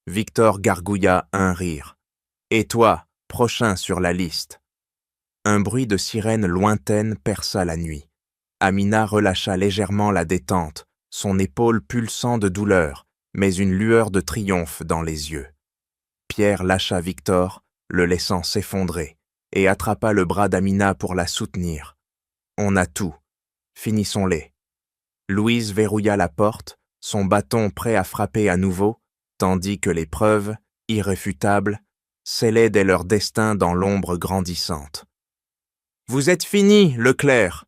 Victor gargouilla un rire. « Et toi, prochain sur la liste ?» Un bruit de sirène lointaine perça la nuit. Amina relâcha légèrement la détente, son épaule pulsant de douleur, mais une lueur de triomphe dans les yeux. Pierre lâcha Victor, le laissant s'effondrer, et attrapa le bras d'Amina pour la soutenir. « On a tout. Finissons-les. » Louise verrouilla la porte, son bâton prêt à frapper à nouveau, tandis que les preuves, irréfutables, scellaient dès leur destin dans l'ombre grandissante. « Vous êtes fini, Leclerc !»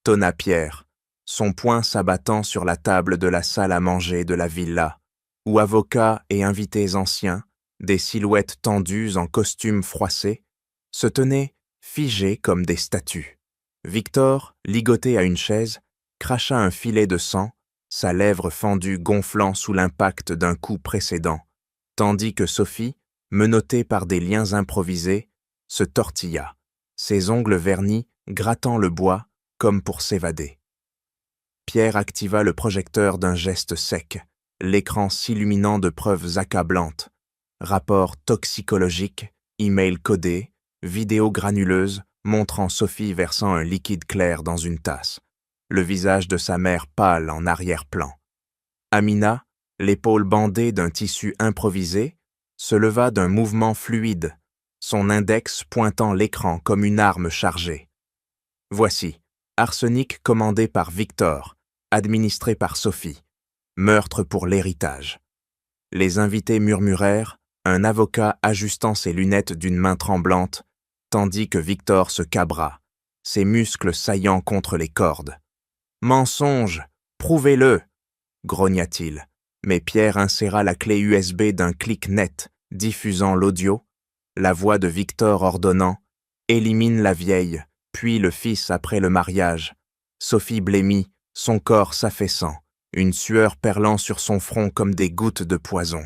tonna Pierre, son poing s'abattant sur la table de la salle à manger de la villa, où avocats et invités anciens, des silhouettes tendues en costumes froissés, se tenaient figés comme des statues. Victor, ligoté à une chaise, cracha un filet de sang, sa lèvre fendue gonflant sous l'impact d'un coup précédent, tandis que Sophie, menottée par des liens improvisés, se tortilla, ses ongles vernis grattant le bois comme pour s'évader. Pierre activa le projecteur d'un geste sec, l'écran s'illuminant de preuves accablantes, rapports toxicologiques, emails codés, vidéos granuleuses montrant Sophie versant un liquide clair dans une tasse, le visage de sa mère pâle en arrière-plan. Amina, l'épaule bandée d'un tissu improvisé, se leva d'un mouvement fluide, son index pointant l'écran comme une arme chargée. Voici, arsenic commandé par Victor, administré par Sophie, meurtre pour l'héritage. Les invités murmurèrent, un avocat ajustant ses lunettes d'une main tremblante, tandis que Victor se cabra, ses muscles saillant contre les cordes. « Mensonge, prouvez-le !» grogna-t-il, mais Pierre inséra la clé USB d'un clic net, diffusant l'audio, la voix de Victor ordonnant « Élimine la vieille, puis le fils après le mariage ». Sophie blêmit, son corps s'affaissant, une sueur perlant sur son front comme des gouttes de poison.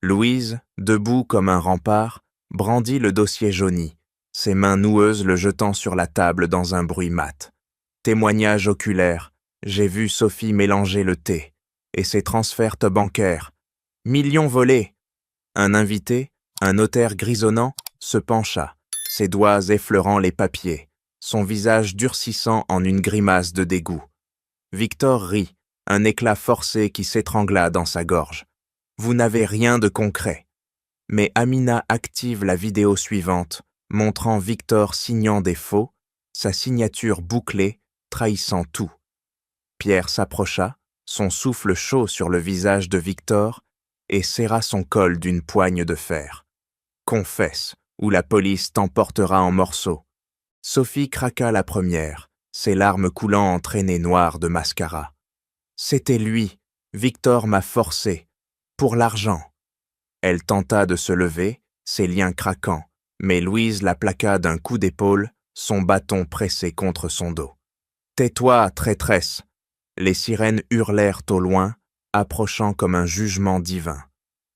Louise, debout comme un rempart, brandit le dossier jauni, ses mains noueuses le jetant sur la table dans un bruit mat. Témoignage oculaire, j'ai vu Sophie mélanger le thé, et ses transferts bancaires. Millions volés. Un invité, un notaire grisonnant, se pencha, ses doigts effleurant les papiers, son visage durcissant en une grimace de dégoût. Victor rit, un éclat forcé qui s'étrangla dans sa gorge. Vous n'avez rien de concret. Mais Amina active la vidéo suivante, montrant Victor signant des faux, sa signature bouclée, trahissant tout. Pierre s'approcha, son souffle chaud sur le visage de Victor, et serra son col d'une poigne de fer. Confesse, ou la police t'emportera en morceaux. Sophie craqua la première, ses larmes coulant en traînées noires de mascara. C'était lui, Victor m'a forcé, pour l'argent. Elle tenta de se lever, ses liens craquant, mais Louise la plaqua d'un coup d'épaule, son bâton pressé contre son dos. « Tais-toi, traîtresse !» Les sirènes hurlèrent au loin, approchant comme un jugement divin.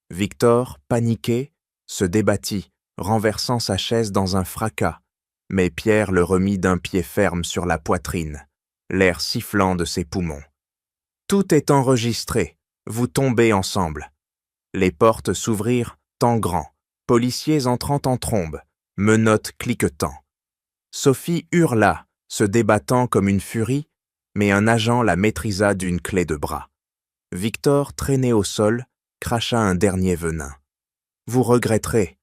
Victor, paniqué, se débattit, renversant sa chaise dans un fracas, mais Pierre le remit d'un pied ferme sur la poitrine, l'air sifflant de ses poumons. « Tout est enregistré, vous tombez ensemble. » Les portes s'ouvrirent, temps grand, policiers entrant en trombe, menottes cliquetant. Sophie hurla, se débattant comme une furie, mais un agent la maîtrisa d'une clé de bras. Victor, traîné au sol, cracha un dernier venin. « Vous regretterez. »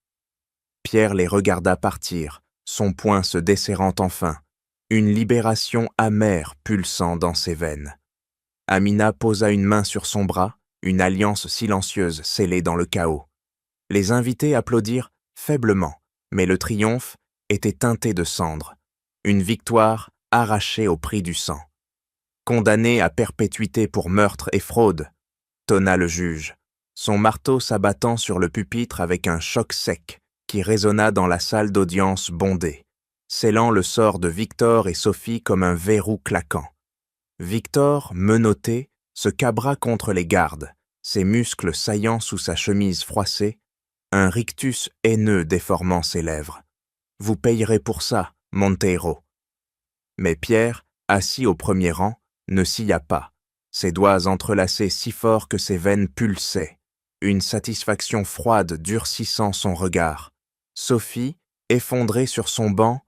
Pierre les regarda partir, son poing se desserrant enfin, une libération amère pulsant dans ses veines. Amina posa une main sur son bras, une alliance silencieuse scellée dans le chaos. Les invités applaudirent faiblement, mais le triomphe était teinté de cendres. une victoire arrachée au prix du sang. Condamné à perpétuité pour meurtre et fraude, tonna le juge, son marteau s'abattant sur le pupitre avec un choc sec qui résonna dans la salle d'audience bondée, scellant le sort de Victor et Sophie comme un verrou claquant. Victor, menotté, se cabra contre les gardes, ses muscles saillants sous sa chemise froissée, un rictus haineux déformant ses lèvres. « Vous payerez pour ça, Monteiro. » Mais Pierre, assis au premier rang, ne scia pas, ses doigts entrelacés si fort que ses veines pulsaient, une satisfaction froide durcissant son regard. Sophie, effondrée sur son banc,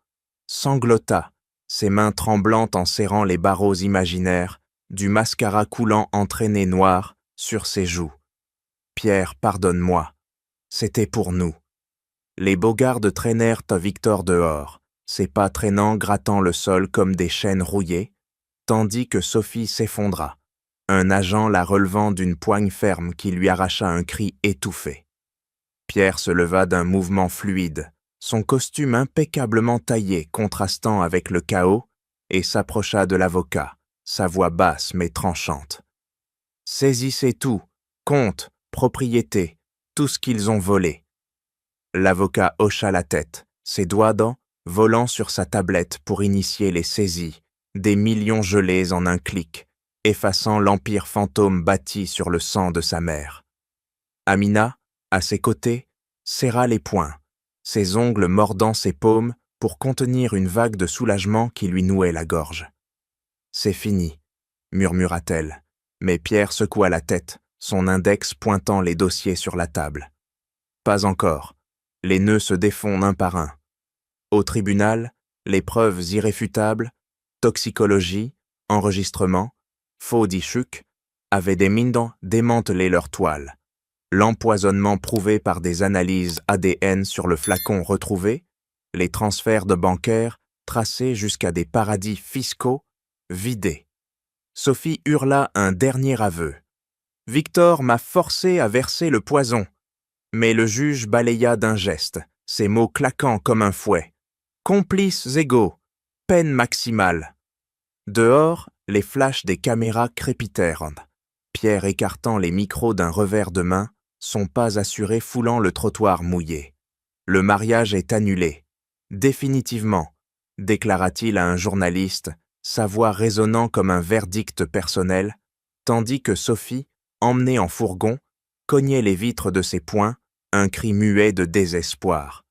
sanglota, ses mains tremblantes en serrant les barreaux imaginaires, du mascara coulant entraîné noir sur ses joues. « Pierre, pardonne-moi, c'était pour nous. » Les bogardes traînèrent Victor dehors, ses pas traînants grattant le sol comme des chaînes rouillées, tandis que Sophie s'effondra, un agent la relevant d'une poigne ferme qui lui arracha un cri étouffé. Pierre se leva d'un mouvement fluide, son costume impeccablement taillé contrastant avec le chaos, et s'approcha de l'avocat, sa voix basse mais tranchante. « Saisissez tout, compte, propriété, tout ce qu'ils ont volé. » L'avocat hocha la tête, ses doigts volant sur sa tablette pour initier les saisies, des millions gelés en un clic, effaçant l'empire fantôme bâti sur le sang de sa mère. Amina, à ses côtés, serra les poings, ses ongles mordant ses paumes pour contenir une vague de soulagement qui lui nouait la gorge. « C'est fini, » murmura-t-elle, mais Pierre secoua la tête, son index pointant les dossiers sur la table. « Pas encore, les nœuds se défont un par un. Au tribunal, les preuves irréfutables, toxicologie, enregistrement, faux dichuc, avaient démantelé leur toile. L'empoisonnement prouvé par des analyses ADN sur le flacon retrouvé, les transferts de bancaires tracés jusqu'à des paradis fiscaux vidés. Sophie hurla un dernier aveu. « Victor m'a forcé à verser le poison. » Mais le juge balaya d'un geste, ses mots claquant comme un fouet. « Complices égaux, peine maximale. » Dehors, les flashs des caméras crépitèrent. Pierre écartant les micros d'un revers de main, son pas assuré foulant le trottoir mouillé. « Le mariage est annulé. Définitivement, » déclara-t-il à un journaliste, sa voix résonnant comme un verdict personnel, tandis que Sophie, emmenée en fourgon, cognait les vitres de ses poings, un cri muet de désespoir.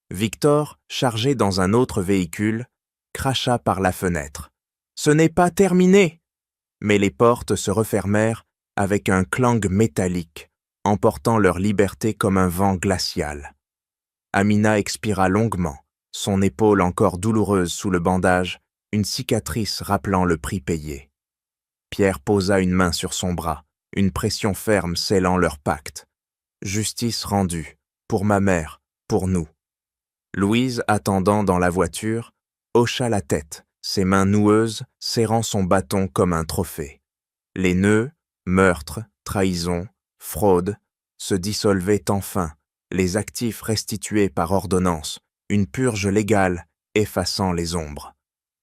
Victor, chargé dans un autre véhicule, cracha par la fenêtre. « Ce n'est pas terminé !» Mais les portes se refermèrent avec un clang métallique, emportant leur liberté comme un vent glacial. Amina expira longuement, son épaule encore douloureuse sous le bandage, une cicatrice rappelant le prix payé. Pierre posa une main sur son bras, une pression ferme scellant leur pacte. Justice rendue, pour ma mère, pour nous. Louise, attendant dans la voiture, hocha la tête, ses mains noueuses serrant son bâton comme un trophée. Les nœuds, meurtres, trahisons, fraude, se dissolvaient enfin, les actifs restitués par ordonnance, une purge légale effaçant les ombres.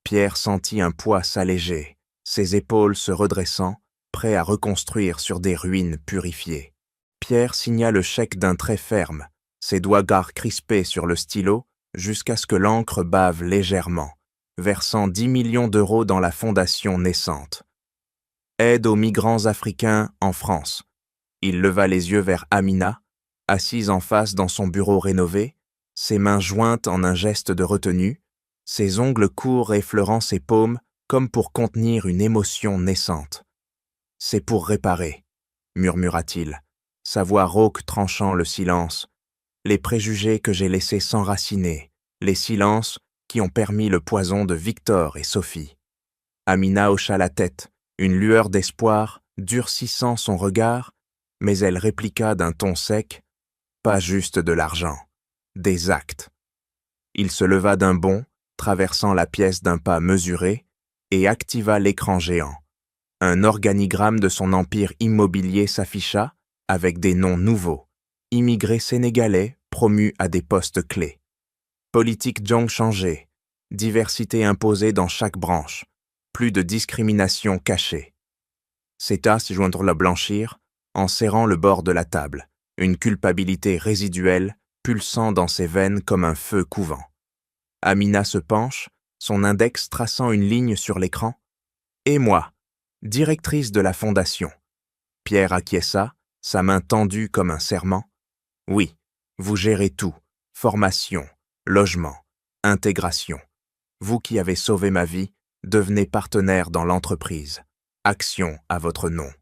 Pierre sentit un poids s'alléger, ses épaules se redressant, prêt à reconstruire sur des ruines purifiées. Pierre signa le chèque d'un trait ferme, ses doigts gras crispés sur le stylo jusqu'à ce que l'encre bave légèrement, versant 10 millions d'euros dans la fondation naissante. Aide aux migrants africains en France. Il leva les yeux vers Amina, assise en face dans son bureau rénové, ses mains jointes en un geste de retenue, ses ongles courts effleurant ses paumes comme pour contenir une émotion naissante. « C'est pour réparer, » murmura-t-il, sa voix rauque tranchant le silence, les préjugés que j'ai laissés s'enraciner, les silences qui ont permis le poison de Victor et Sophie. Amina hocha la tête, une lueur d'espoir durcissant son regard, mais elle répliqua d'un ton sec, « Pas juste de l'argent, des actes. » Il se leva d'un bond, traversant la pièce d'un pas mesuré, et activa l'écran géant. Un organigramme de son empire immobilier s'afficha, avec des noms nouveaux, immigrés sénégalais promus à des postes clés. Politique Jong changée, diversité imposée dans chaque branche, plus de discrimination cachée. Seta se joindre la blanchir, en serrant le bord de la table, une culpabilité résiduelle pulsant dans ses veines comme un feu couvant. Amina se penche, son index traçant une ligne sur l'écran. « Et moi, directrice de la fondation. » Pierre acquiesça, sa main tendue comme un serment. « Oui, vous gérez tout, formation, logement, intégration. Vous qui avez sauvé ma vie, devenez partenaire dans l'entreprise. Action à votre nom. »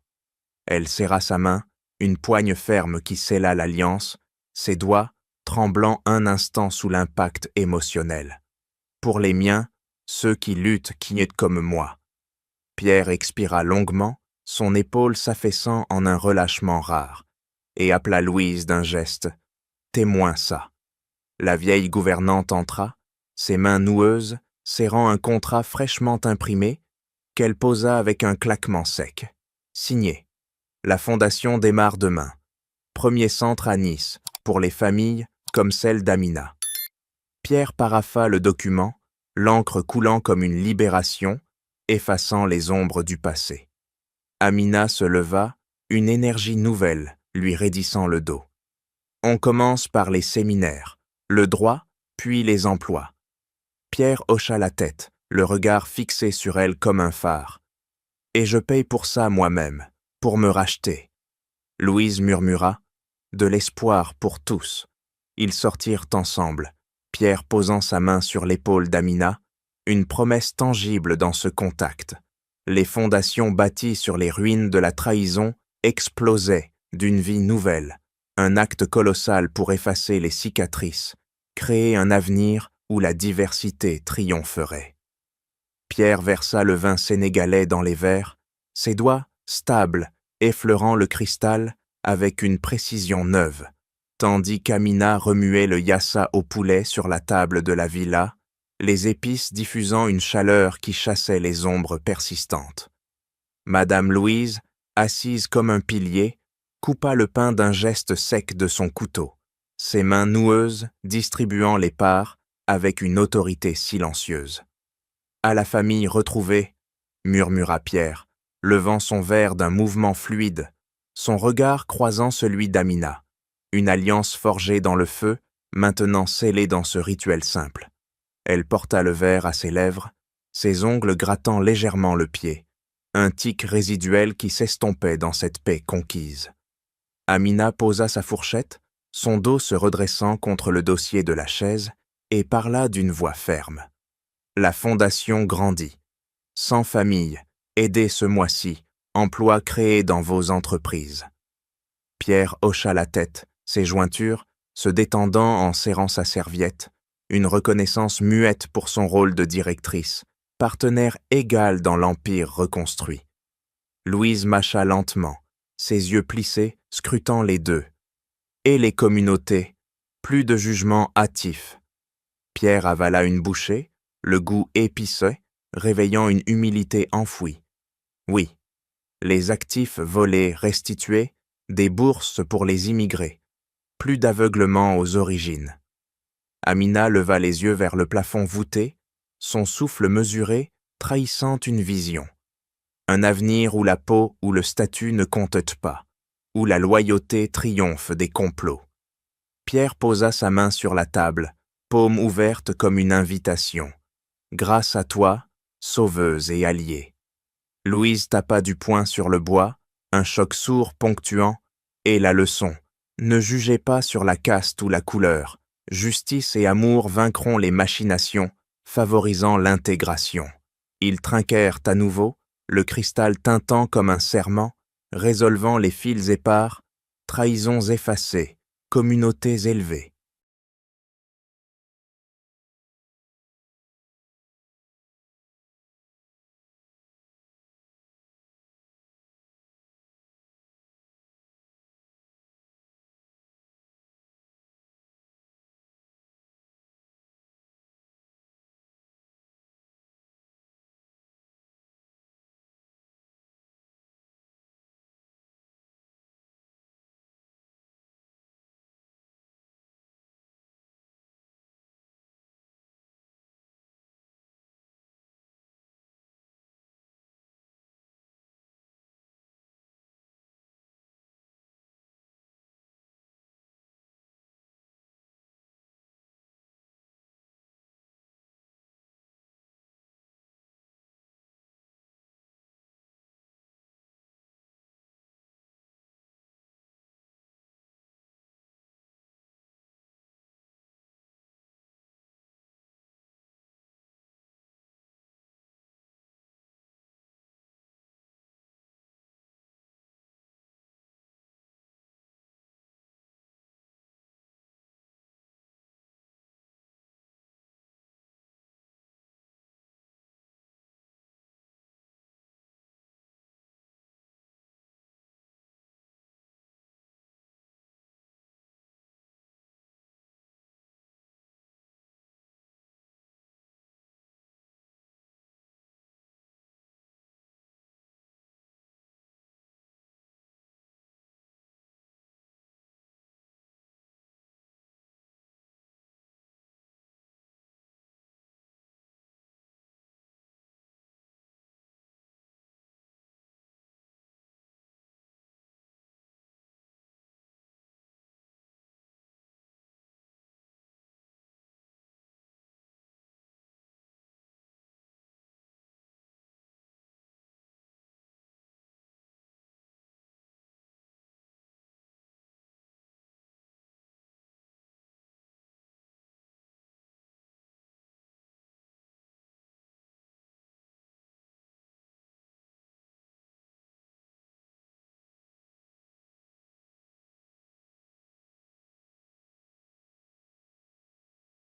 Elle serra sa main, une poigne ferme qui scella l'alliance, ses doigts tremblant un instant sous l'impact émotionnel. « Pour les miens, ceux qui luttent comme moi. » Pierre expira longuement, son épaule s'affaissant en un relâchement rare, et appela Louise d'un geste. « Témoin ça. » La vieille gouvernante entra, ses mains noueuses, serrant un contrat fraîchement imprimé, qu'elle posa avec un claquement sec. Signé. La fondation démarre demain. Premier centre à Nice, pour les familles comme celle d'Amina. Pierre parapha le document, l'encre coulant comme une libération, effaçant les ombres du passé. Amina se leva, une énergie nouvelle lui raidissant le dos. On commence par les séminaires, le droit, puis les emplois. Pierre hocha la tête, le regard fixé sur elle comme un phare. « Et je paye pour ça moi-même, pour me racheter. » Louise murmura. « De l'espoir pour tous. » Ils sortirent ensemble, Pierre posant sa main sur l'épaule d'Amina, une promesse tangible dans ce contact. Les fondations bâties sur les ruines de la trahison explosaient d'une vie nouvelle, un acte colossal pour effacer les cicatrices, créer un avenir où la diversité triompherait. Pierre versa le vin sénégalais dans les verres, ses doigts, stables, effleurant le cristal avec une précision neuve, tandis qu'Amina remuait le yassa au poulet sur la table de la villa, les épices diffusant une chaleur qui chassait les ombres persistantes. Madame Louise, assise comme un pilier, coupa le pain d'un geste sec de son couteau, ses mains noueuses distribuant les parts avec une autorité silencieuse. « À la famille retrouvée, » murmura Pierre, levant son verre d'un mouvement fluide, son regard croisant celui d'Amina, une alliance forgée dans le feu, maintenant scellée dans ce rituel simple. Elle porta le verre à ses lèvres, ses ongles grattant légèrement le pied, un tic résiduel qui s'estompait dans cette paix conquise. Amina posa sa fourchette, son dos se redressant contre le dossier de la chaise, et parla d'une voix ferme. La fondation grandit. 100 familles, aidées ce mois-ci, emplois créés dans vos entreprises. Pierre hocha la tête, ses jointures, se détendant en serrant sa serviette, une reconnaissance muette pour son rôle de directrice, partenaire égal dans l'empire reconstruit. Louise mâcha lentement, ses yeux plissés, scrutant les deux. Et les communautés, plus de jugement hâtif. Pierre avala une bouchée, le goût épicé, réveillant une humilité enfouie. Oui, les actifs volés restitués, des bourses pour les immigrés, plus d'aveuglement aux origines. Amina leva les yeux vers le plafond voûté, son souffle mesuré, trahissant une vision. Un avenir où la peau ou le statut ne comptent pas, où la loyauté triomphe des complots. Pierre posa sa main sur la table, paume ouverte comme une invitation. Grâce à toi, sauveuse et alliée. Louise tapa du poing sur le bois, un choc sourd ponctuant, et la leçon. Ne jugez pas sur la caste ou la couleur. Justice et amour vaincront les machinations, favorisant l'intégration. Ils trinquèrent à nouveau, le cristal tintant comme un serment, résolvant les fils épars, trahisons effacées, communautés élevées.